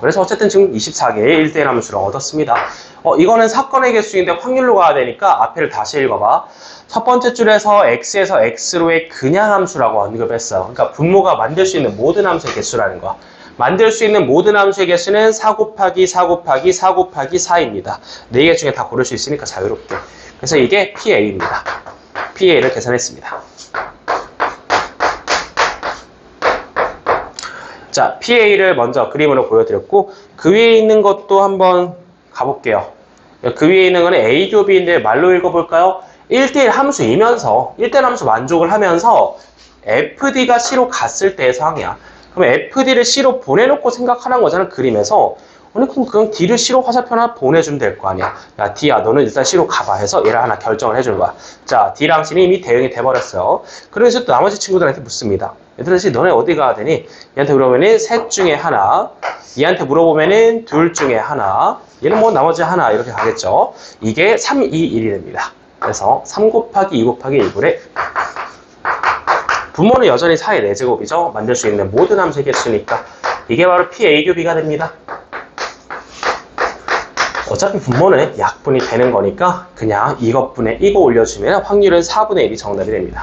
그래서 어쨌든 지금 24개의 1대1 함수를 얻었습니다. 이거는 사건의 개수인데 확률로 가야 되니까 앞에를 다시 읽어봐. 첫 번째 줄에서 x에서 x로의 그냥 함수라고 언급했어요. 그러니까 분모가 만들 수 있는 모든 함수의 개수라는 거야. 만들 수 있는 모든 함수의 개수는 4 곱하기 4 곱하기 4 곱하기 4입니다. 4개 중에 다 고를 수 있으니까 자유롭게. 그래서 이게 PA입니다. PA를 계산했습니다. 자, PA를 먼저 그림으로 보여드렸고 그 위에 있는 것도 한번 가볼게요. 그 위에 있는 거는 A 교비인데 말로 읽어볼까요? 1대1 함수이면서 1대1 함수 만족을 하면서 FD가 C로 갔을 때의 상황이야. 그럼 FD를 C로 보내놓고 생각하는 거잖아, 그림에서. 아니, 그럼 D를 C로 화살표 하나 보내주면 될 거 아니야. 야, D야, 너는 일단 C로 가봐 해서 얘를 하나 결정을 해주는 거야. 자, D랑 C는 이미 대응이 돼버렸어요. 그래서 또 나머지 친구들한테 묻습니다. 얘들아, 너네 어디 가야 되니? 얘한테 물어보면은 셋 중에 하나, 얘한테 물어보면은 둘 중에 하나, 얘는 뭐 나머지 하나 이렇게 가겠죠. 이게 3, 2, 1이 됩니다. 그래서 3 곱하기 2 곱하기 1분의 분모는 여전히 4의 4제곱이죠. 만들 수 있는 모든 함수의 개수니까 이게 바로 PA 교비가 됩니다. 어차피 분모는 약분이 되는 거니까 그냥 이것분에 이거 올려주면 확률은 4분의 1이 정답이 됩니다.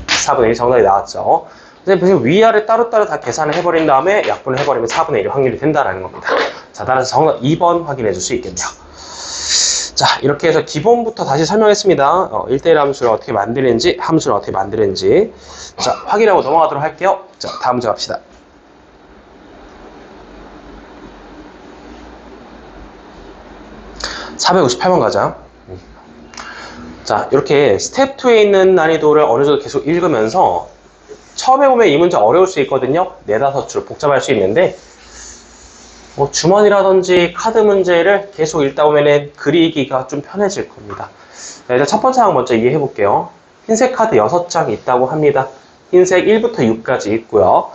4분의 1이 정답이 나왔죠. 근데 위아래 따로따로 다 계산을 해버린 다음에 약분을 해버리면 4분의 1이 확률이 된다는 겁니다. 자, 따라서 정답 2번 확인해 줄 수 있겠네요. 자, 이렇게 해서 기본부터 다시 설명했습니다. 1대1 함수를 어떻게 만드는지, 함수를 어떻게 만드는지. 자, 확인하고 넘어가도록 할게요. 자, 다음 문제 갑시다. (458번) 가자. 자, 이렇게 스텝 2에 있는 난이도를 어느 정도 계속 읽으면서 처음에 보면 이 문제 어려울 수 있거든요. 4-5줄 복잡할 수 있는데 뭐 주머니라든지 카드 문제를 계속 읽다 보면은 그리기가 좀 편해질 겁니다. 자, 일단 첫 번째 항 먼저 이해해 볼게요. 흰색 카드 6장이 있다고 합니다. 흰색 1부터 6까지 있고요.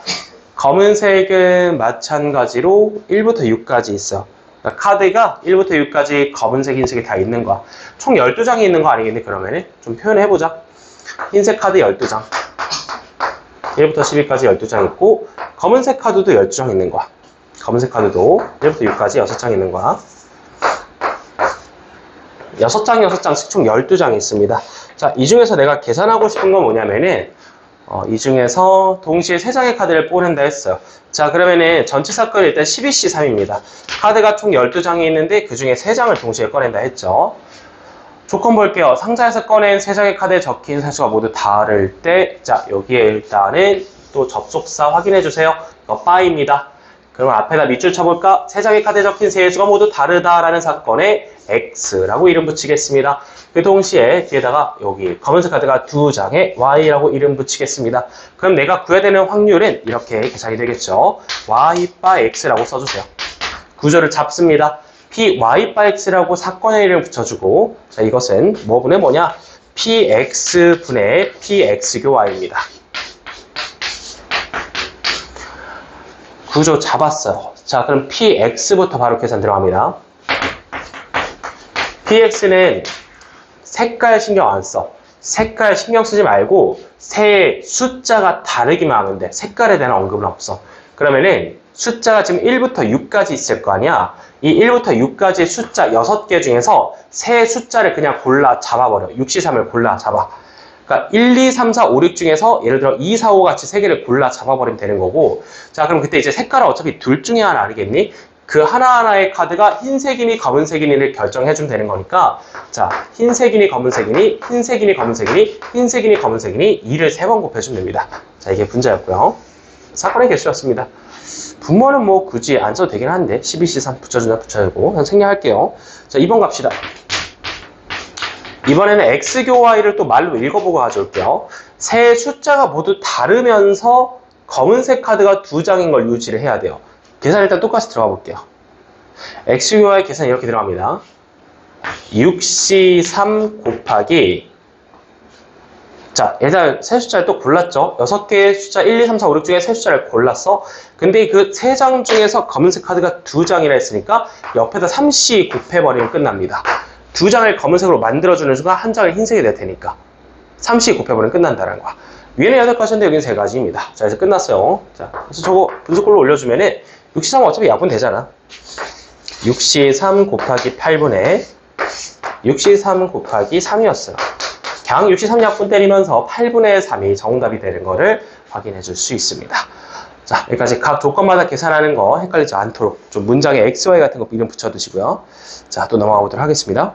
검은색은 마찬가지로 1부터 6까지 있어. 그러니까 카드가 1부터 6까지 검은색, 흰색이 다 있는 거야. 총 12장이 있는 거 아니겠니? 그러면은 좀 표현해 보자. 흰색 카드 12장. 1부터 12까지 12장 있고 검은색 카드도 12장 있는 거야. 검은색 카드도 1부터 6까지 6장 있는 거야. 6장씩 총 12장이 있습니다. 자, 이 중에서 내가 계산하고 싶은 건 뭐냐면은 이 중에서 동시에 3장의 카드를 뽑는다 했어요. 자, 그러면은 전체 사건은 일단 12C3입니다. 카드가 총 12장이 있는데 그 중에 3장을 동시에 꺼낸다 했죠. 조건 볼게요. 상자에서 꺼낸 3장의 카드에 적힌 사수가 모두 다를 때, 자, 여기에 일단은 또 접속사 확인해 주세요. 이거 빠입니다. 그럼 앞에다 밑줄 쳐볼까? 3장의 카드에 적힌 세 수가 모두 다르다라는 사건에 X라고 이름 붙이겠습니다. 그 동시에 뒤에다가 여기 검은색 카드가 2장에 Y라고 이름 붙이겠습니다. 그럼 내가 구해야 되는 확률은 이렇게 계산이 되겠죠. Y 바 X라고 써주세요. 구조를 잡습니다. PY 바 X라고 사건의 이름을 붙여주고, 자, 이것은 뭐분의 뭐냐? PX 분의 PX교 Y입니다. 구조 잡았어요. 자, 그럼 PX부터 바로 계산 들어갑니다. PX는 색깔 신경 안 써. 색깔 신경 쓰지 말고 세 숫자가 다르기만 하면 돼. 색깔에 대한 언급은 없어. 그러면은 숫자가 지금 1부터 6까지 있을 거 아니야. 이 1부터 6까지 숫자 6개 중에서 세 숫자를 그냥 골라 잡아버려. 6C3을 골라 잡아. 그러니까 1, 2, 3, 4, 5, 6 중에서 예를 들어 2, 4, 5 같이 세 개를 골라 잡아버리면 되는 거고, 자, 그럼 그때 이제 색깔은 어차피 둘 중에 하나 아니겠니? 그 하나하나의 카드가 흰색이니 검은색이니를 결정해주면 되는 거니까, 자, 흰색이니 검은색이니, 흰색이니 검은색이니, 흰색이니 검은색이니 2를 3번 곱해주면 됩니다. 자, 이게 분자였고요. 사건의 개수였습니다. 분모는 뭐 굳이 안 써도 되긴 한데 12C3 붙여주나 붙여주고 그냥 생략할게요. 자, 2번 갑시다. 이번에는 X교 Y를 또 말로 읽어보고 가져올게요. 세 숫자가 모두 다르면서 검은색 카드가 2장인 걸 유지를 해야 돼요. 계산 일단 똑같이 들어가 볼게요. X교 Y 계산 이렇게 들어갑니다. 6C3 곱하기, 자, 일단 세 숫자를 또 골랐죠. 6개의 숫자 1, 2, 3, 4, 5, 6 중에 세 숫자를 골랐어. 근데 그 3장 중에서 검은색 카드가 2장이라 했으니까 옆에다 3C 곱해버리면 끝납니다. 두 장을 검은색으로 만들어주는 순간 한 장을 흰색이 될 테니까 3씩 곱해보면 끝난다는 거야. 위에는 8가지인데 여기는 3가지입니다. 자, 이제 끝났어요. 자, 그래서 저거 분수꼴로 올려주면은 6C3은 어차피 약분 되잖아. 6C3 곱하기 8분의 6C3 곱하기 3이었어요. 그냥 6C3 약분 때리면서 8분의 3이 정답이 되는 거를 확인해 줄 수 있습니다. 자, 여기까지 각 조건마다 계산하는 거 헷갈리지 않도록 좀 문장에 X, Y 같은 거 이름 붙여두시고요. 자, 또 넘어가 보도록 하겠습니다.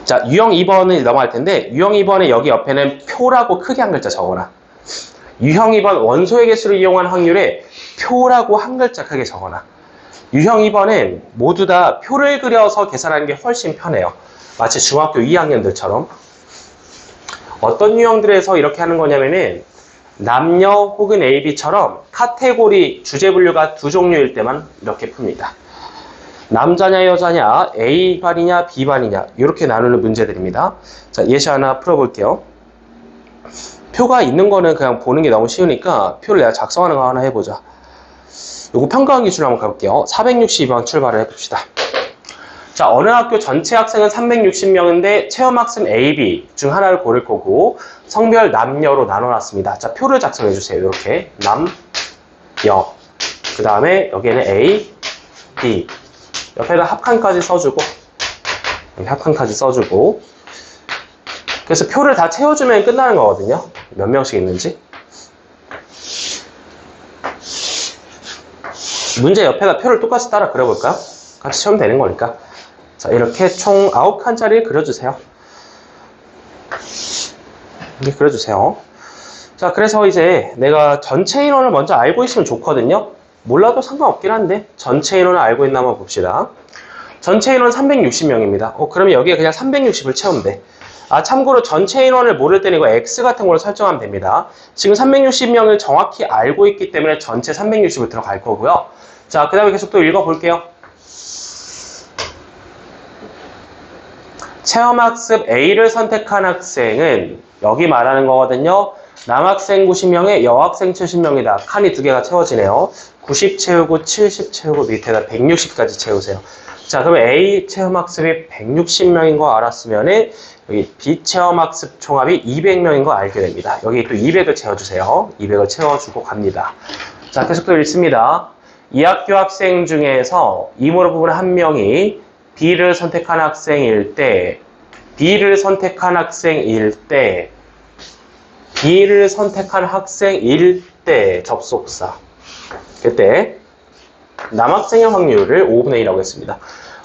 자, 유형 2번을 넘어갈 텐데 유형 2번에 여기 옆에는 표라고 크게 한 글자 적어놔. 유형 2번 원소의 개수를 이용한 확률에 표라고 한 글자 크게 적어놔. 유형 2번은 모두 다 표를 그려서 계산하는 게 훨씬 편해요. 마치 중학교 2학년들처럼. 어떤 유형들에서 이렇게 하는 거냐면은 남녀 혹은 A, B처럼 카테고리 주제 분류가 두 종류일 때만 이렇게 풉니다. 남자냐 여자냐 A반이냐 B반이냐 이렇게 나누는 문제들입니다. 자, 예시 하나 풀어볼게요. 표가 있는 거는 그냥 보는 게 너무 쉬우니까 표를 내가 작성하는 거 하나 해보자. 요거 평가원 기준으로 한번 가볼게요. 462번 출발을 해봅시다. 자, 어느 학교 전체 학생은 360명인데 체험학생 A, B 중 하나를 고를 거고 성별 남녀로 나눠놨습니다. 자, 표를 작성해주세요. 이렇게 남, 여. 그 다음에 여기에는 A, B. 옆에다 합칸까지 써주고 여기 합칸까지 써주고 그래서 표를 다 채워주면 끝나는 거거든요. 몇 명씩 있는지. 문제 옆에다 표를 똑같이 따라 그려볼까? 같이 채우면 되는 거니까. 자, 이렇게 총 9칸짜리 그려주세요. 이렇게 그려주세요. 자, 그래서 이제 내가 전체 인원을 먼저 알고 있으면 좋거든요. 몰라도 상관없긴 한데 전체 인원을 알고 있나 한번 봅시다. 전체 인원 360명입니다. 그러면 여기에 그냥 360을 채우면 돼. 아, 참고로 전체 인원을 모를 때는 이거 X 같은 걸로 설정하면 됩니다. 지금 360명을 정확히 알고 있기 때문에 전체 360을 들어갈 거고요. 자, 그 다음에 계속 또 읽어볼게요. 체험학습 A를 선택한 학생은 여기 말하는 거거든요. 남학생 90명에 여학생 70명이다. 칸이 두 개가 채워지네요. 90 채우고 70 채우고 밑에다 160까지 채우세요. 자, 그러면 A 체험학습이 160명인 거 알았으면 여기 B 체험학습 총합이 200명인 거 알게 됩니다. 여기 또 200을 채워주세요. 200을 채워주고 갑니다. 자, 계속 또 읽습니다. 이 학교 학생 중에서 이모로 부분 한 명이 B를 선택한 학생일 때 B를 선택한 학생일 때 접속사 그때 남학생의 확률을 5분의 1이라고 했습니다.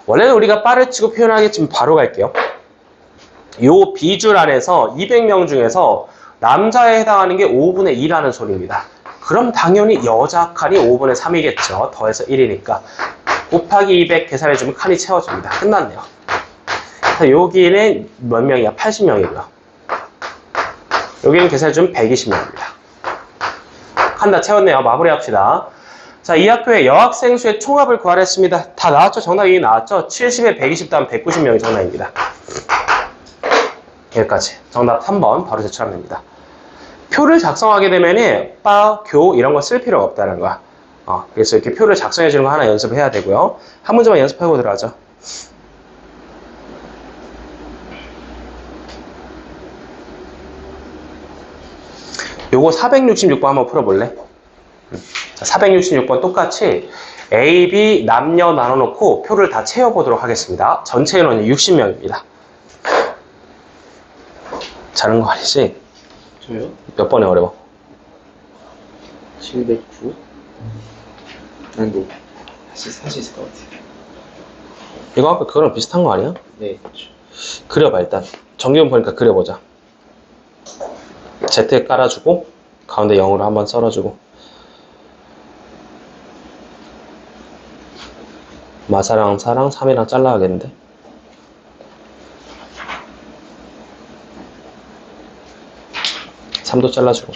원래는 우리가 빠를 치고 표현하겠지만 바로 갈게요. 요 B줄 안에서 200명 중에서 남자에 해당하는 게 5분의 2라는 소리입니다. 그럼 당연히 여자 칸이 5분의 3이겠죠. 더해서 1이니까. 곱하기 200 계산해주면 칸이 채워집니다. 끝났네요. 여기는 몇 명이야? 80명이고요. 여기는 계산해주면 120명입니다. 칸 다 채웠네요. 마무리합시다. 자, 이 학교의 여학생 수의 총합을 구하랬습니다. 다 나왔죠? 정답이 나왔죠? 70에 120 다음 190명이 정답입니다. 여기까지. 정답 3번 바로 제출하면 됩니다. 표를 작성하게 되면은 빠, 교 이런 거 쓸 필요가 없다는 거야. 그래서 이렇게 표를 작성해 주는 거 하나 연습해야 되고요. 한 문제만 연습해 보도록 하죠. 요거 466번 한번 풀어볼래? 자, 466번 똑같이 A, B 남녀 나눠놓고 표를 다 채워보도록 하겠습니다. 전체 인원이 60명입니다. 잘하는 거 아니지? 저요? 몇 번에 어려워? 709? 난도 할 수 있을 것 같아요. 이거 아까 그거랑 비슷한 거 아니야? 네, 그렇죠. 그려봐 일단. 정규문 보니까 그려보자. Z 깔아주고 가운데 0으로 한번 썰어주고 마사랑 사랑 3이랑 잘라야겠는데 3도 잘라주고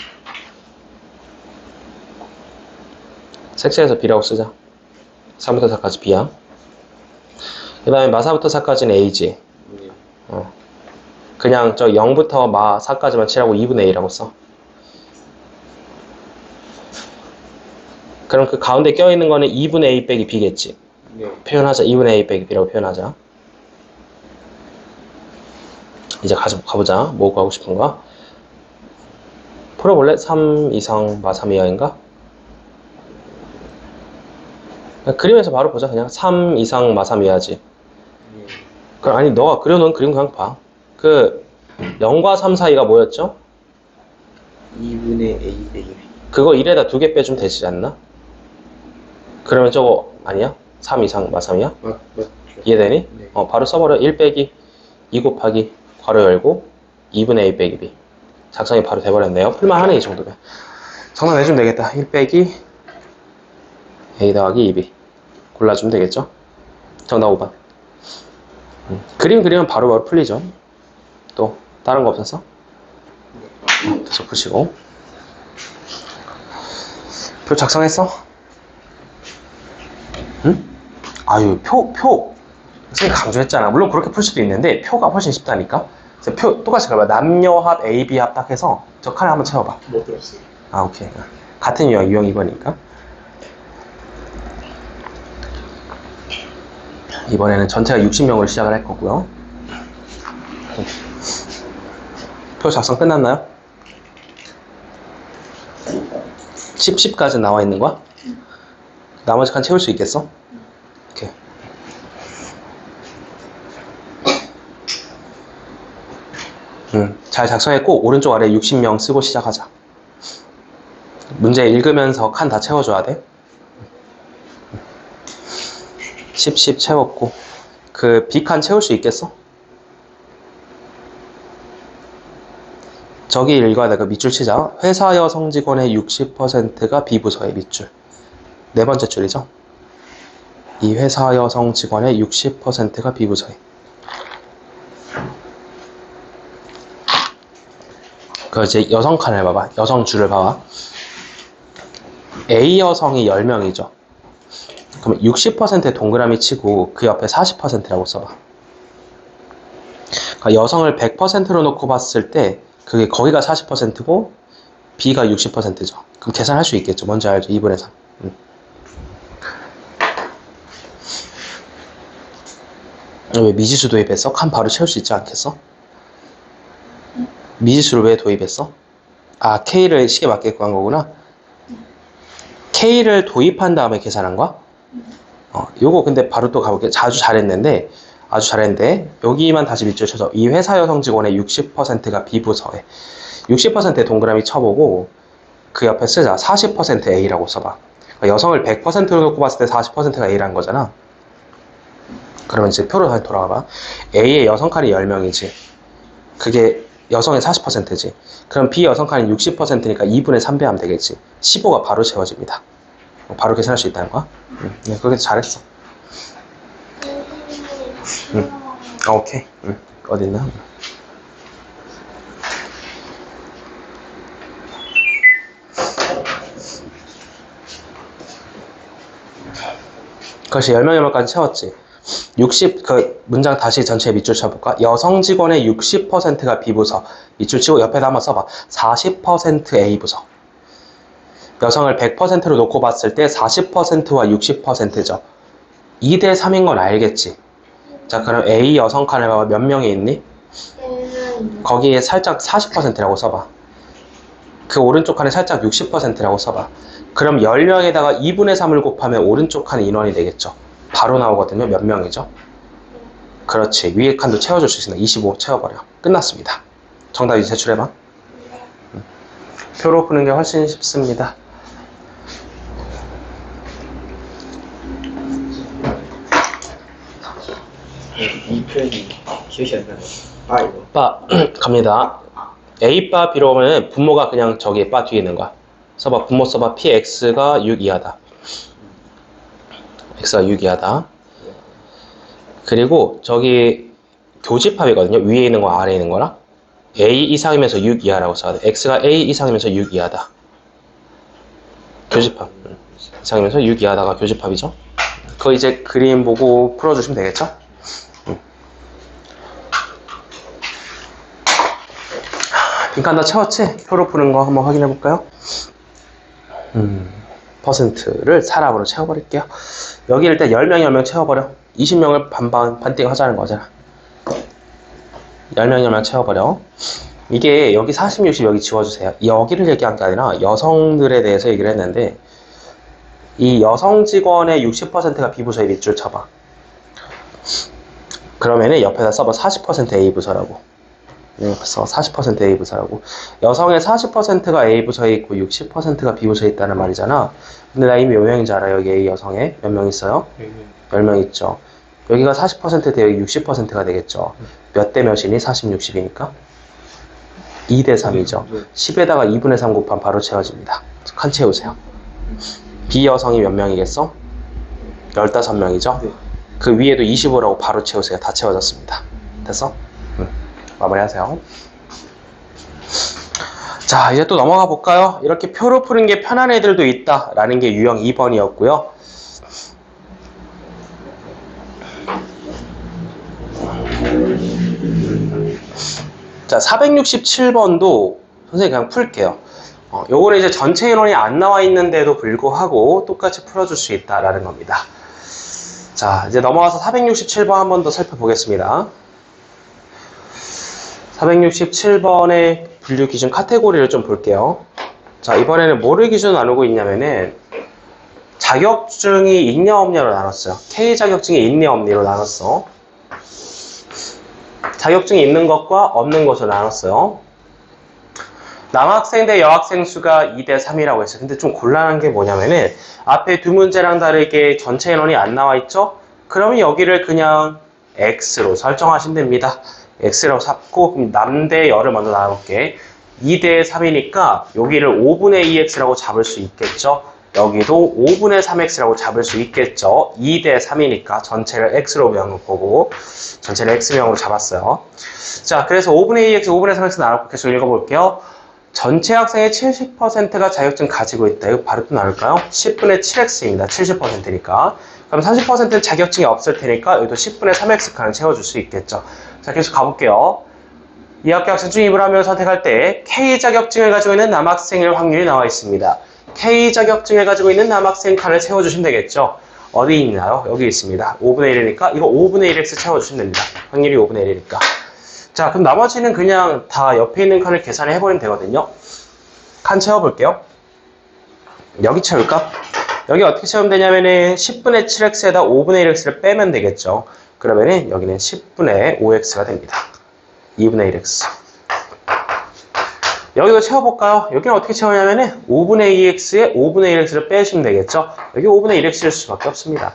색칠해서 B라고 쓰자. 3부터 4까지 B야. 그 다음에 마사부터 4까지는 A지. 네. 그냥 저 0부터 마 4까지만 칠하고 2분의 A라고 써. 그럼 그 가운데 껴있는 거는 2분의 A 빼기 B겠지. 네. 표현하자. 2분의 A 빼기 B라고 표현하자. 이제 가보자. 뭐 구하고 싶은가? 풀어볼래? 3 이상 마 3 이하인가? 그림에서 바로 보자. 그냥 3 이상 마 3 이하지. 네. 그럼 아니 너가 그려놓은 그림 그냥 봐. 그 0과 3 사이가 뭐였죠? 2분의 A 빼기 B. 그거 1에다 2개 빼주면 되지 않나? 그러면 저거 아니야? 3 이상 마 3이야? 맞죠. 이해되니? 네. 바로 써버려. 1 빼기 2 곱하기 괄호 열고 2분의 A 빼기 B. 작성이 바로 돼버렸네요. 풀만하네 이 정도면. 정답 내주면 되겠다. 1 빼기 A 더하기 2B 골라주면 되겠죠? 정답 5번. 그림 그리면 바로바로 풀리죠. 또 다른 거 없었어? 계속 푸시고. 표 작성했어? 응? 아유 표 선생님 강조했잖아. 물론 그렇게 풀 수도 있는데 표가 훨씬 쉽다니까. 그래서 표 똑같이 가봐. 남녀합 A, B 합 딱 해서 저 칸에 한번 채워봐. 못 들었어요. 아 오케이. 같은 유형 2번이니까. 이번에는 전체가 60명으로 시작을 할 거고요. 표 작성 끝났나요? 10까지 나와 있는 거야? 나머지 칸 채울 수 있겠어? 오케이. 잘 작성했고 오른쪽 아래 60명 쓰고 시작하자. 문제 읽으면서 칸 다 채워줘야 돼. 10 채웠고 그 B칸 채울 수 있겠어? 저기 읽어야 돼. 그 밑줄 치자. 회사 여성 직원의 60%가 B부서의 밑줄. 네 번째 줄이죠. 이 회사 여성 직원의 60%가 B부서의. 그 이제 여성 칸을 봐봐. 여성 줄을 봐봐. A 여성이 10명이죠. 그럼 60%의 동그라미 치고 그 옆에 40%라고 써봐. 그러니까 여성을 100%로 놓고 봤을 때 그게 거기가 40%고 B가 60%죠. 그럼 계산할 수 있겠죠. 뭔지 알죠? 2분의 3. 왜 미지수 도입했어? 칸 바로 채울 수 있지 않겠어? 미지수를 왜 도입했어? 아, K를 식에 맞게 구한 거구나. K를 도입한 다음에 계산한 거야? 요거 근데 바로 또 가볼게. 아주 잘했는데 여기만 다시 밑줄 쳐서 이 회사 여성 직원의 60%가 B부서에 60%의 동그라미 쳐보고 그 옆에 쓰자. 40% A라고 써봐. 그러니까 여성을 100%로 놓고 봤을 때 40%가 A라는 거잖아. 그러면 이제 표로 다시 돌아가봐. A의 여성 칸이 10명이지. 그게 여성의 40%지. 그럼 B 여성 칸이 60%니까 2분의 3배 하면 되겠지. 15가 바로 채워집니다. 바로 계산할 수 있다는 거야? 네, 그렇게 잘했어. 오케이. 어딨나? 그것이 10명까지 채웠지. 그 문장 다시 전체 밑줄 쳐볼까? 여성 직원의 60%가 B부서. 밑줄 치고 옆에다 한번 써봐. 40% A부서. 여성을 100%로 놓고 봤을 때 40%와 60%죠. 2대 3인 건 알겠지? 자, 그럼 A 여성 칸을 봐봐. 몇 명이 있니? 거기에 살짝 40%라고 써봐. 그 오른쪽 칸에 살짝 60%라고 써봐. 그럼 10명에다가 2분의 3을 곱하면 오른쪽 칸의 인원이 되겠죠. 바로 나오거든요. 몇 명이죠? 그렇지. 위에 칸도 채워줄 수 있습니다. 25 채워버려. 끝났습니다. 정답 이제 제출해봐. 표로 푸는 게 훨씬 쉽습니다. 이 표현이 기억이 안 나요. 아 이거. 바 갑니다. A바 B로 오면 분모가 그냥 저기 바 뒤에 있는 거야. 써봐. 분모 써봐. PX가 6 이하다. X가 6 이하다. 그리고 저기 교집합이거든요. 위에 있는 거 아래에 있는 거랑 A 이상이면서 6 이하라고 써야 돼. X가 A 이상이면서 6 이하다. 교집합. 이상이면서 6 이하다가 교집합이죠. 그거 이제 그림 보고 풀어주시면 되겠죠? 빈칸 다 채웠지? 표로 푸는 거 한번 확인해 볼까요? 퍼센트를 사람으로 채워버릴게요. 여기 일단 10명 10명 채워버려. 20명을 반띵 하자는 거잖아. 10명 10명 채워버려. 이게 여기 40, 60 여기 지워주세요. 여기를 얘기한 게 아니라 여성들에 대해서 얘기를 했는데 이 여성 직원의 60%가 B부서에 밑줄 쳐봐. 그러면은 옆에다 써봐. 40% A부서라고. 옆에서 40% A부서라고. 여성의 40%가 A부서에 있고 60%가 B부서에 있다는 말이잖아. 근데 나 이미 몇 명인지 알아? 여기 A 여성에 몇 명 있어요? 10명 있죠. 여기가 40%대 여기 60%가 되겠죠. 몇 대 몇이니? 40, 60이니까 2대 3이죠. 10에다가 2분의 3 곱하면 바로 채워집니다. 칸 채우세요. B 여성이 몇 명이겠어? 15명이죠. 네. 그 위에도 25라고 바로 채우세요. 다 채워졌습니다. 됐어? 마무리하세요. 자, 이제 또 넘어가 볼까요? 이렇게 표로 푸는 게 편한 애들도 있다라는 게 유형 2번이었고요. 자, 467번도 선생님 그냥 풀게요. 요거는 이제 전체 인원이 안 나와 있는데도 불구하고 똑같이 풀어줄 수 있다라는 겁니다. 자, 이제 넘어가서 467번 한 번 더 살펴보겠습니다. 467번의 분류 기준 카테고리를 좀 볼게요. 자, 이번에는 뭐를 기준으로 나누고 있냐면은 자격증이 있냐 없냐로 나눴어요. K 자격증이 있냐 없냐로 나눴어. 자격증이 있는 것과 없는 것으로 나눴어요. 남학생 대 여학생 수가 2대 3이라고 했어요. 근데 좀 곤란한 게 뭐냐면은 앞에 두 문제랑 다르게 전체 인원이 안 나와 있죠? 그러면 여기를 그냥 X로 설정하시면 됩니다. X라고 잡고 그럼 남 대 여를 먼저 나눠볼게. 2대 3이니까 여기를 5분의 2X라고 잡을 수 있겠죠? 여기도 5분의 3X라고 잡을 수 있겠죠? 2대 3이니까 전체를 X로 배운 거고 전체를 X명으로 잡았어요. 자, 그래서 5분의 2X, 5분의 3X 나눠볼게요. 계속 읽어볼게요. 전체 학생의 70%가 자격증 가지고 있다. 이거 바로 또 나눌까요? 10분의 7X입니다. 70%니까. 그럼 30%는 자격증이 없을 테니까 여기도 10분의 3X 칸을 채워줄 수 있겠죠. 자, 계속 가볼게요. 이 학교 학생 중 입을 하며 선택할 때 K 자격증을 가지고 있는 남학생일 확률이 나와 있습니다. K 자격증을 가지고 있는 남학생 칸을 채워주시면 되겠죠. 어디 있나요? 여기 있습니다. 5분의 1이니까 이거 5분의 1X 채워주시면 됩니다. 확률이 5분의 1이니까. 자, 그럼 나머지는 그냥 다 옆에 있는 칸을 계산해 버리면 되거든요. 칸 채워볼게요. 여기 채울까? 여기 어떻게 채우면 되냐면은 10분의 7x에다 5분의 1x를 빼면 되겠죠. 그러면은 여기는 10분의 5x가 됩니다. 2분의 1x. 여기도 채워볼까요? 여기는 어떻게 채우냐면은 5분의 2x에 5분의 1x를 빼시면 되겠죠. 여기 5분의 1x일 수밖에 없습니다.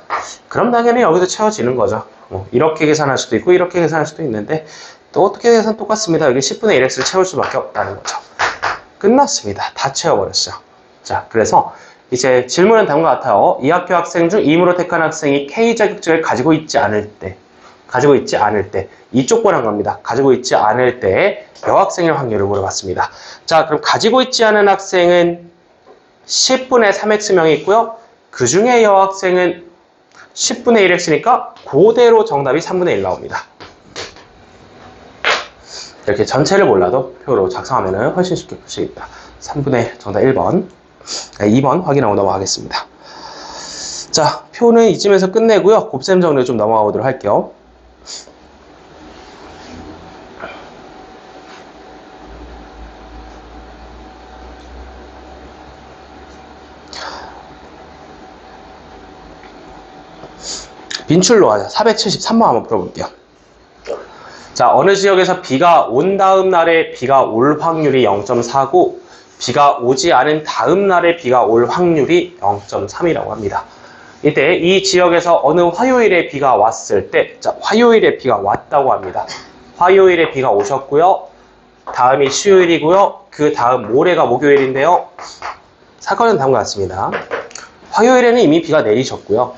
그럼 당연히 여기도 채워지는 거죠. 이렇게 계산할 수도 있고 이렇게 계산할 수도 있는데 또 어떻게 계산 똑같습니다. 여기 10분의 1x를 채울 수밖에 없다는 거죠. 끝났습니다. 다 채워버렸어요. 자, 그래서 이제 질문은 다음과 같아요. 이 학교 학생 중 임으로 택한 학생이 K 자격증을 가지고 있지 않을 때 이쪽 보란 겁니다. 가지고 있지 않을 때 여학생일 확률을 물어봤습니다. 자, 그럼 가지고 있지 않은 학생은 10분의 3x명이 있고요. 그 중에 여학생은 10분의 1x니까 그대로 정답이 3분의 1 나옵니다. 이렇게 전체를 몰라도 표로 작성하면 훨씬 쉽게 풀 수 있다. 3분의 1, 정답 1번. 2번 확인하고 넘어가겠습니다. 자, 표는 이쯤에서 끝내고요. 곱셈 정리 좀 넘어가 보도록 할게요. 빈출로 하자. 473번 한번 풀어볼게요. 자, 어느 지역에서 비가 온 다음 날에 비가 올 확률이 0.4고 비가 오지 않은 다음 날에 비가 올 확률이 0.3이라고 합니다. 이때 이 지역에서 어느 화요일에 비가 왔을 때, 자, 화요일에 비가 왔다고 합니다. 화요일에 비가 오셨고요. 다음이 수요일이고요. 그 다음 모레가 목요일인데요. 사건은 다음과 같습니다. 화요일에는 이미 비가 내리셨고요.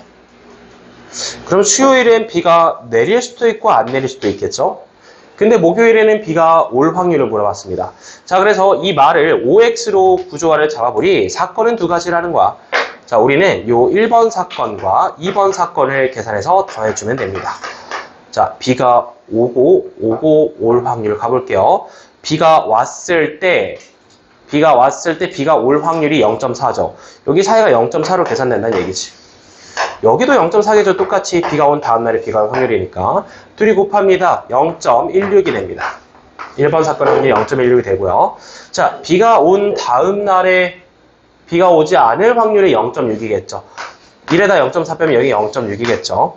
그럼 수요일엔 비가 내릴 수도 있고 안 내릴 수도 있겠죠? 근데 목요일에는 비가 올 확률을 물어봤습니다. 자, 그래서 이 말을 OX로 구조화를 잡아보니 사건은 두 가지라는 거야. 자, 우리는 요 1번 사건과 2번 사건을 계산해서 더해주면 됩니다. 자, 비가 오고 올 확률을 가볼게요. 비가 왔을 때 비가 올 확률이 0.4죠. 여기 사이가 0.4로 계산된다는 얘기지. 여기도 0.4겠죠. 똑같이 비가 온 다음날에 비가 올 확률이니까. 둘이 곱합니다. 0.16이 됩니다. 1번 사건의 확률이 0.16이 되고요. 자, 비가 온 다음날에 비가 오지 않을 확률이 0.6이겠죠. 1에다 0.4 빼면 여기 0.6이겠죠.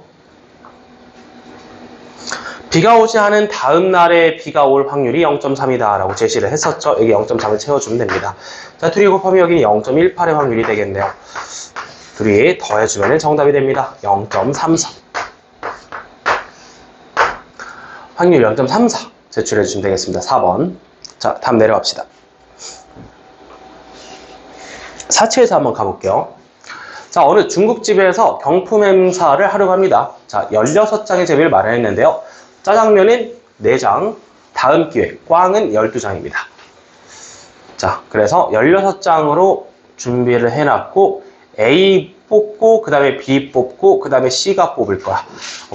비가 오지 않은 다음 날에 비가 올 확률이 0.3이다 라고 제시를 했었죠. 여기 0.3을 채워주면 됩니다. 자, 둘이 곱하면 여기 0.18의 확률이 되겠네요. 둘이 더해주면 정답이 됩니다. 0.34. 확률 0.34 제출해주시면 되겠습니다. 4번. 자, 다음 내려갑시다. 4치에서 한번 가볼게요. 자, 어느 중국집에서 경품 행사를 하려고 합니다. 자, 16장의 제비를 마련했는데요. 짜장면은 4장, 다음 기회, 꽝은 12장입니다. 자, 그래서 16장으로 준비를 해놨고, A 뽑고, 그 다음에 B 뽑고, 그 다음에 C가 뽑을 거야.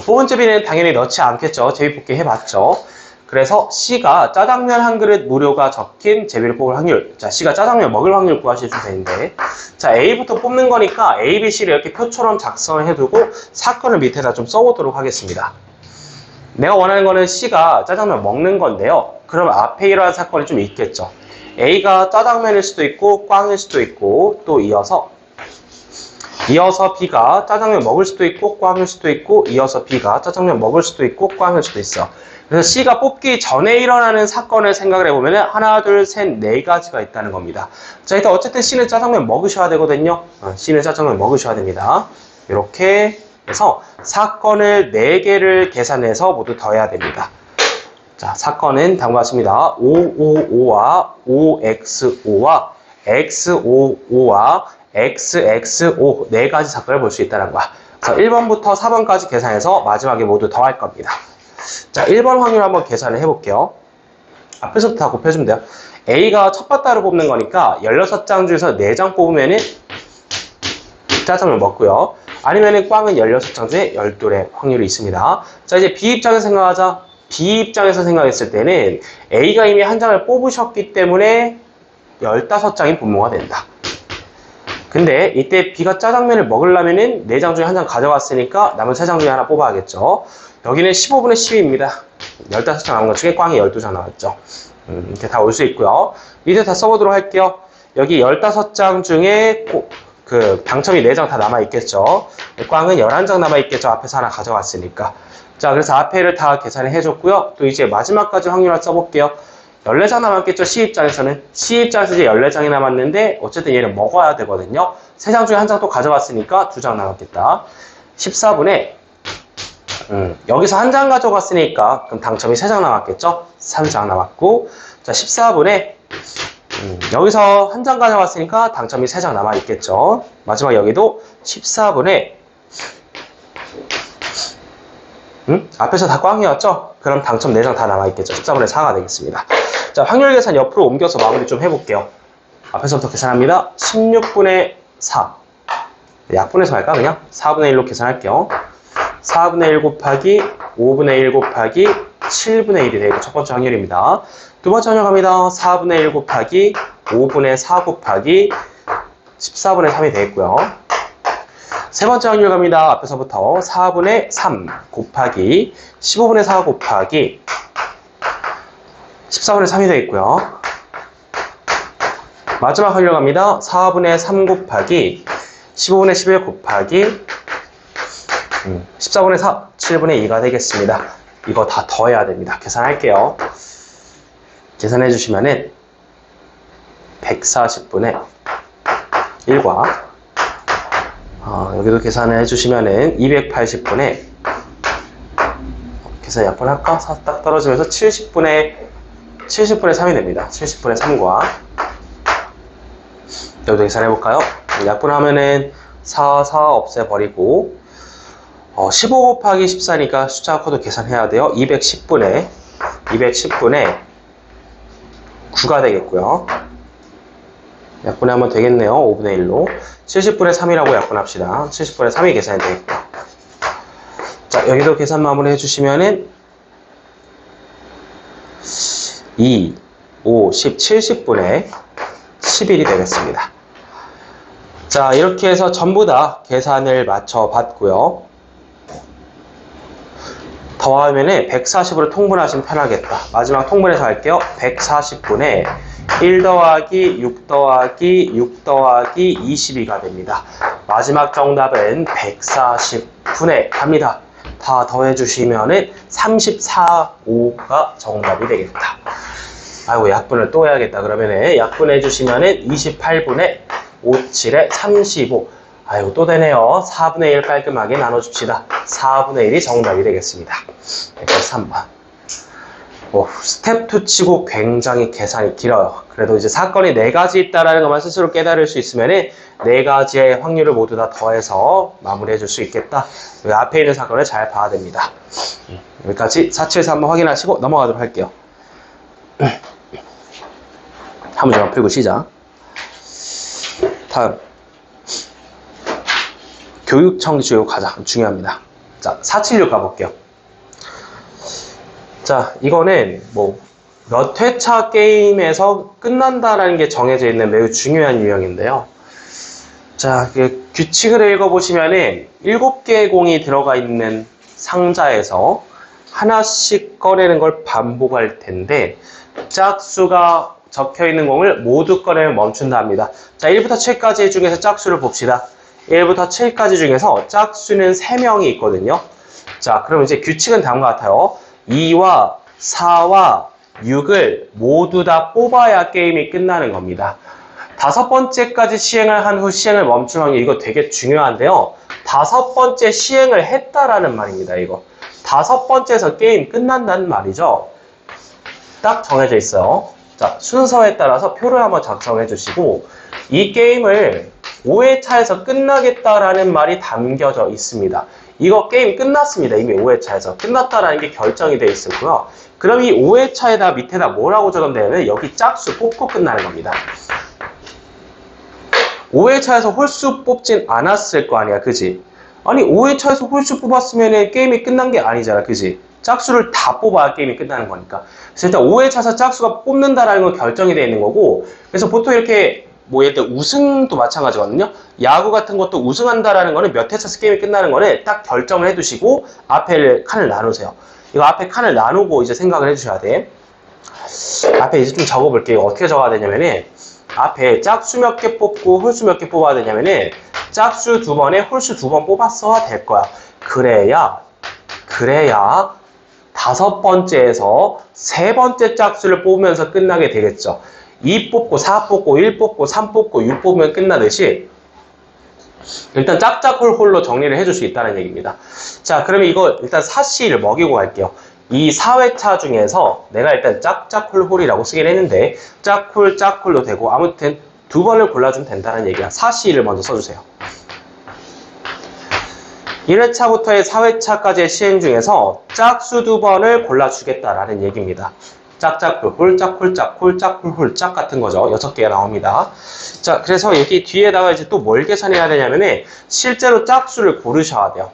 뽑은 제비는 당연히 넣지 않겠죠. 제비 뽑기 해봤죠. 그래서 C가 짜장면 한 그릇 무료가 적힌 제비를 뽑을 확률. 자, C가 짜장면 먹을 확률 구하셔도 되는데, 자, A부터 뽑는 거니까 A, B, C를 이렇게 표처럼 작성을 해두고 사건을 밑에다 좀 써보도록 하겠습니다. 내가 원하는 거는 C가 짜장면 먹는 건데요. 그럼 앞에 이러한 사건이 좀 있겠죠. A가 짜장면일 수도 있고 꽝일 수도 있고, 또 이어서 B가 짜장면 먹을 수도 있고 꽝일 수도 있고, 이어서 B가 짜장면 먹을 수도 있고 꽝일 수도 있어. 그래서 C가 뽑기 전에 일어나는 사건을 생각을 해보면 하나, 둘, 셋, 네 가지가 있다는 겁니다. 자, 일단 어쨌든 C는 짜장면 먹으셔야 되거든요. C는 짜장면 먹으셔야 됩니다. 이렇게 해서 사건을 4개를 계산해서 모두 더해야 됩니다. 자, 사건은 다음과 같습니다. 555와 5x5와 x55와 xx5 4가지 사건을 볼 수 있다는 거야. 자, 1번부터 4번까지 계산해서 마지막에 모두 더할 겁니다. 자, 1번 확률 한번 계산을 해볼게요. 앞에서부터 다 곱해주면 돼요. A가 첫 바따로 뽑는 거니까 16장 중에서 4장 뽑으면은 짜장면 먹고요. 아니면은 꽝은 16장 중에 12의 확률이 있습니다. 자, 이제 B 입장에서 생각하자. B 입장에서 생각했을 때는 A가 이미 한 장을 뽑으셨기 때문에 15장이 분모가 된다. 근데 이때 B가 짜장면을 먹으려면은 4장 중에 한 장 가져갔으니까 남은 3장 중에 하나 뽑아야겠죠. 여기는 15분의 10입니다. 15장 남은 것 중에 꽝이 12장 나왔죠. 이렇게 다 올 수 있고요. 밑에 다 써보도록 할게요. 여기 15장 중에 그 당첨이 4장 다 남아있겠죠. 꽝은 11장 남아있겠죠. 앞에서 하나 가져갔으니까. 자, 그래서 앞에를 다 계산을 해줬고요. 또 이제 마지막까지 확률을 써볼게요. 14장 남았겠죠. C 입장에서는. C 입장에서 이제 14장이 남았는데 어쨌든 얘는 먹어야 되거든요. 3장 중에 한 장 또 가져갔으니까 2장 남았겠다. 14분의 여기서 한 장 가져갔으니까 그럼 당첨이 3장 남았겠죠. 3장 남았고, 자, 14분의 여기서 한 장 가져갔으니까 당첨이 3장 남아있겠죠. 마지막 여기도 14분의 앞에서 다 꽝이었죠? 그럼 당첨 4장 다 남아있겠죠. 14분의 4가 되겠습니다. 자, 확률 계산 옆으로 옮겨서 마무리 좀 해볼게요. 앞에서부터 계산합니다. 16분의 4. 약분해서 할까 그냥? 4분의 1로 계산할게요. 4분의 1 곱하기 5분의 1 곱하기 7분의 1이 되고 첫 번째 확률입니다. 두 번째 확률 갑니다. 4분의 1 곱하기 5분의 4 곱하기 14분의 3이 되겠고요. 세 번째 확률 갑니다. 앞에서부터 4분의 3 곱하기 15분의 4 곱하기 14분의 3이 되겠고요. 마지막 확률 갑니다. 4분의 3 곱하기 15분의 11 곱하기 14분의 4, 7분의 2가 되겠습니다. 이거 다 더해야 됩니다. 계산할게요. 계산해 주시면은 140분의 1과 여기도 계산을 해주시면은 280분의 계산 약분할까? 4 딱 떨어지면서 70분의 3이 됩니다. 70분의 3과 여기도 계산해볼까요? 약분하면은 4 없애버리고 15 곱하기 14니까 숫자가 커도 계산해야 돼요. 210분의 9가 되겠고요. 약분하면 되겠네요. 5분의 1로 70분의 3이라고 약분합시다. 70분의 3이 계산이 되겠고요. 자, 여기도 계산 마무리 해주시면은 2, 5, 10, 70분의 11이 되겠습니다. 자, 이렇게 해서 전부 다 계산을 맞춰 봤고요. 더하면은 140으로 통분하시면 편하겠다. 마지막 통분해서 할게요. 140분의 1 더하기 6 더하기 6 더하기 22가 됩니다. 마지막 정답은 140분의 갑니다. 다 더해주시면은 34,5가 정답이 되겠다. 아이고, 약분을 또 해야겠다. 그러면은 약분해주시면은 28분의 57에 35. 아이고, 또 되네요. 4분의 1 깔끔하게 나눠줍시다. 4분의 1이 정답이 되겠습니다. 3번. 스텝 2 치고 굉장히 계산이 길어요. 그래도 이제 사건이 4가지 있다라는 것만 스스로 깨달을 수 있으면 4가지의 확률을 모두 다 더해서 마무리해 줄 수 있겠다. 여기 앞에 있는 사건을 잘 봐야 됩니다. 여기까지 473 한번 확인하시고 넘어가도록 할게요. 한 문제만 풀고 시작. 다음. 교육청지효 가장 중요합니다. 자, 476 가볼게요. 자, 이거는 몇 회차 게임에서 끝난다라는 게 정해져 있는 매우 중요한 유형인데요. 자, 규칙을 읽어보시면은 7개의 공이 들어가 있는 상자에서 하나씩 꺼내는 걸 반복할 텐데, 짝수가 적혀 있는 공을 모두 꺼내면 멈춘다 합니다. 자, 1부터 7까지 중에서 짝수를 봅시다. 1부터 7까지 중에서 짝수는 3명이 있거든요. 자, 그럼 이제 규칙은 다음과 같아요. 2와 4와 6을 모두 다 뽑아야 게임이 끝나는 겁니다. 5번째까지 시행을 한 후 시행을 멈춘 확률, 이거 되게 중요한데요. 5번째 시행을 했다라는 말입니다, 이거. 5번째에서 게임 끝난다는 말이죠. 딱 정해져 있어요. 자, 순서에 따라서 표를 한번 작성해 주시고, 이 게임을 5회차에서 끝나겠다라는 말이 담겨져 있습니다. 이거 게임 끝났습니다. 이미 5회차에서 끝났다라는 게 결정이 되어 있었고요. 그럼 이 5회차에다 밑에다 뭐라고 적으면 여기 짝수 뽑고 끝나는 겁니다. 5회차에서 홀수 뽑진 않았을 거 아니야, 그지? 아니, 5회차에서 홀수 뽑았으면 게임이 끝난 게 아니잖아, 그지? 짝수를 다 뽑아야 게임이 끝나는 거니까. 그래서 일단 5회차에서 짝수가 뽑는다라는 건 결정이 되어 있는 거고, 그래서 보통 이렇게 예를 들어 우승도 마찬가지거든요. 야구 같은 것도 우승한다라는 거는 몇 회차에서 게임이 끝나는 거는 딱 결정을 해두시고 앞에 칸을 나누세요. 이거 앞에 칸을 나누고 이제 생각을 해주셔야 돼. 앞에 이제 좀 적어볼게요. 어떻게 적어야 되냐면은 앞에 짝수 몇 개 뽑고 홀수 몇 개 뽑아야 되냐면은 짝수 2번에 홀수 2번 뽑았어야 될 거야. 그래야 5번째에서 3번째 짝수를 뽑으면서 끝나게 되겠죠. 2 뽑고 4 뽑고 1 뽑고 3 뽑고 6 뽑으면 끝나듯이 일단 짝짝홀홀로 정리를 해줄 수 있다는 얘기입니다. 자, 그러면 이거 일단 4C를 먹이고 갈게요. 이 4회차 중에서 내가 일단 짝짝홀홀이라고 쓰긴 했는데 짝홀 짝홀도 되고 아무튼 2번을 골라주면 된다는 얘기야. 4C를 먼저 써주세요. 1회차부터의 4회차까지의 시행 중에서 짝수 2번을 골라주겠다라는 얘기입니다. 짝짝홀홀, 짝홀, 짝홀, 짝홀홀, 짝 같은 거죠. 6개가 나옵니다. 자, 그래서 여기 뒤에다가 이제 또 뭘 계산해야 되냐면은 실제로 짝수를 고르셔야 돼요.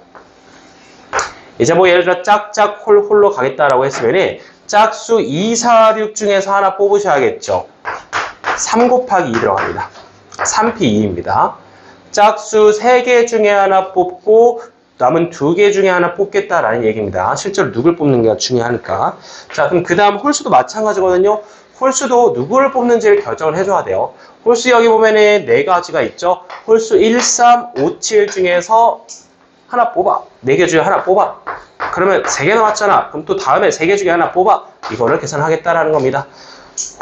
이제 예를 들어 짝짝홀홀로 가겠다라고 했으면은 짝수 2, 4, 6 중에서 하나 뽑으셔야겠죠. 3 곱하기 2 들어갑니다. 3p 2입니다. 짝수 3개 중에 하나 뽑고 남은 2개 중에 하나 뽑겠다라는 얘기입니다. 실제로 누굴 뽑는 게 중요하니까. 자, 그럼 그 다음 홀수도 마찬가지거든요. 홀수도 누구를 뽑는지를 결정을 해줘야 돼요. 홀수 여기 보면은 4가지가 있죠. 홀수 1, 3, 5, 7 중에서 하나 뽑아. 4개 중에 하나 뽑아. 그러면 3개 남았잖아. 그럼 또 다음에 3개 중에 하나 뽑아. 이거를 계산하겠다라는 겁니다.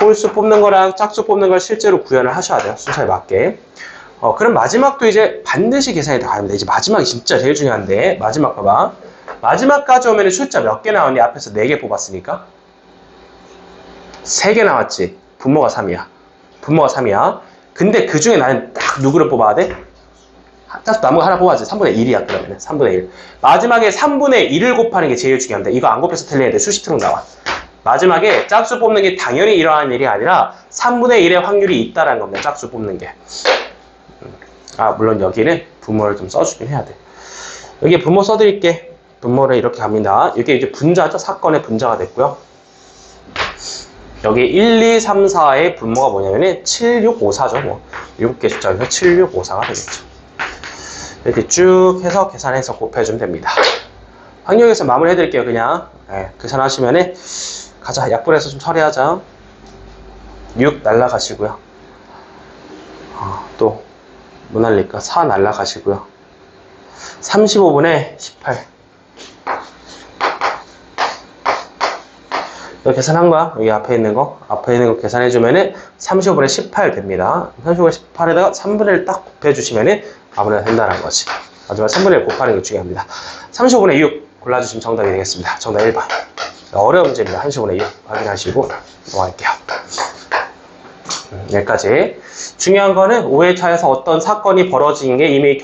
홀수 뽑는 거랑 짝수 뽑는 걸 실제로 구현을 하셔야 돼요. 순서에 맞게. 그럼 마지막도 이제 반드시 계산이 다 됩니다. 이제 마지막이 진짜 제일 중요한데, 마지막 봐봐. 마지막까지 오면 숫자 몇 개 나왔니? 앞에서 4개 뽑았으니까. 3개 나왔지. 분모가 3이야. 분모가 3이야. 근데 그 중에 나는 딱 누구를 뽑아야 돼? 딱 나무가 하나 뽑아야지. 3분의 1이야, 그러면. 3분의 1. 마지막에 3분의 1을 곱하는 게 제일 중요합니다. 이거 안 곱해서 틀리는 애들 수시 트럭 나와. 마지막에 짝수 뽑는 게 당연히 일어나는 일이 아니라 3분의 1의 확률이 있다라는 겁니다. 짝수 뽑는 게. 물론 여기는 분모를 좀 써주긴 해야 돼. 여기 분모 써드릴게. 분모를 이렇게 갑니다. 이게 이제 분자죠. 사건의 분자가 됐고요. 여기 1, 2, 3, 4의 분모가 뭐냐면은 7, 6, 5, 4죠. 7개 숫자에서 7654가 되겠죠. 이렇게 쭉 해서 계산해서 곱해주면 됩니다. 확률에서 마무리 해드릴게요. 그냥 계산하시면은 가자. 약분해서 좀 처리하자. 6 날라가시고요. 또 뭐 날릴까? 4 날라가시고요. 35분의 18. 여기 계산한 거야. 여기 앞에 있는 거 계산해주면은 35분의 18 됩니다. 35분의 18에다가 3분의 1 딱 곱해주시면은 마무리가 된다는 거지. 마지막 3분의 1 곱하는 게 중요합니다. 35분의 6 골라주시면 정답이 되겠습니다. 정답 1번. 어려운 문제입니다. 35분의 6 확인하시고 넘어갈게요. 여기까지. 중요한 거는 5회차에서 어떤 사건이 벌어진 게 이미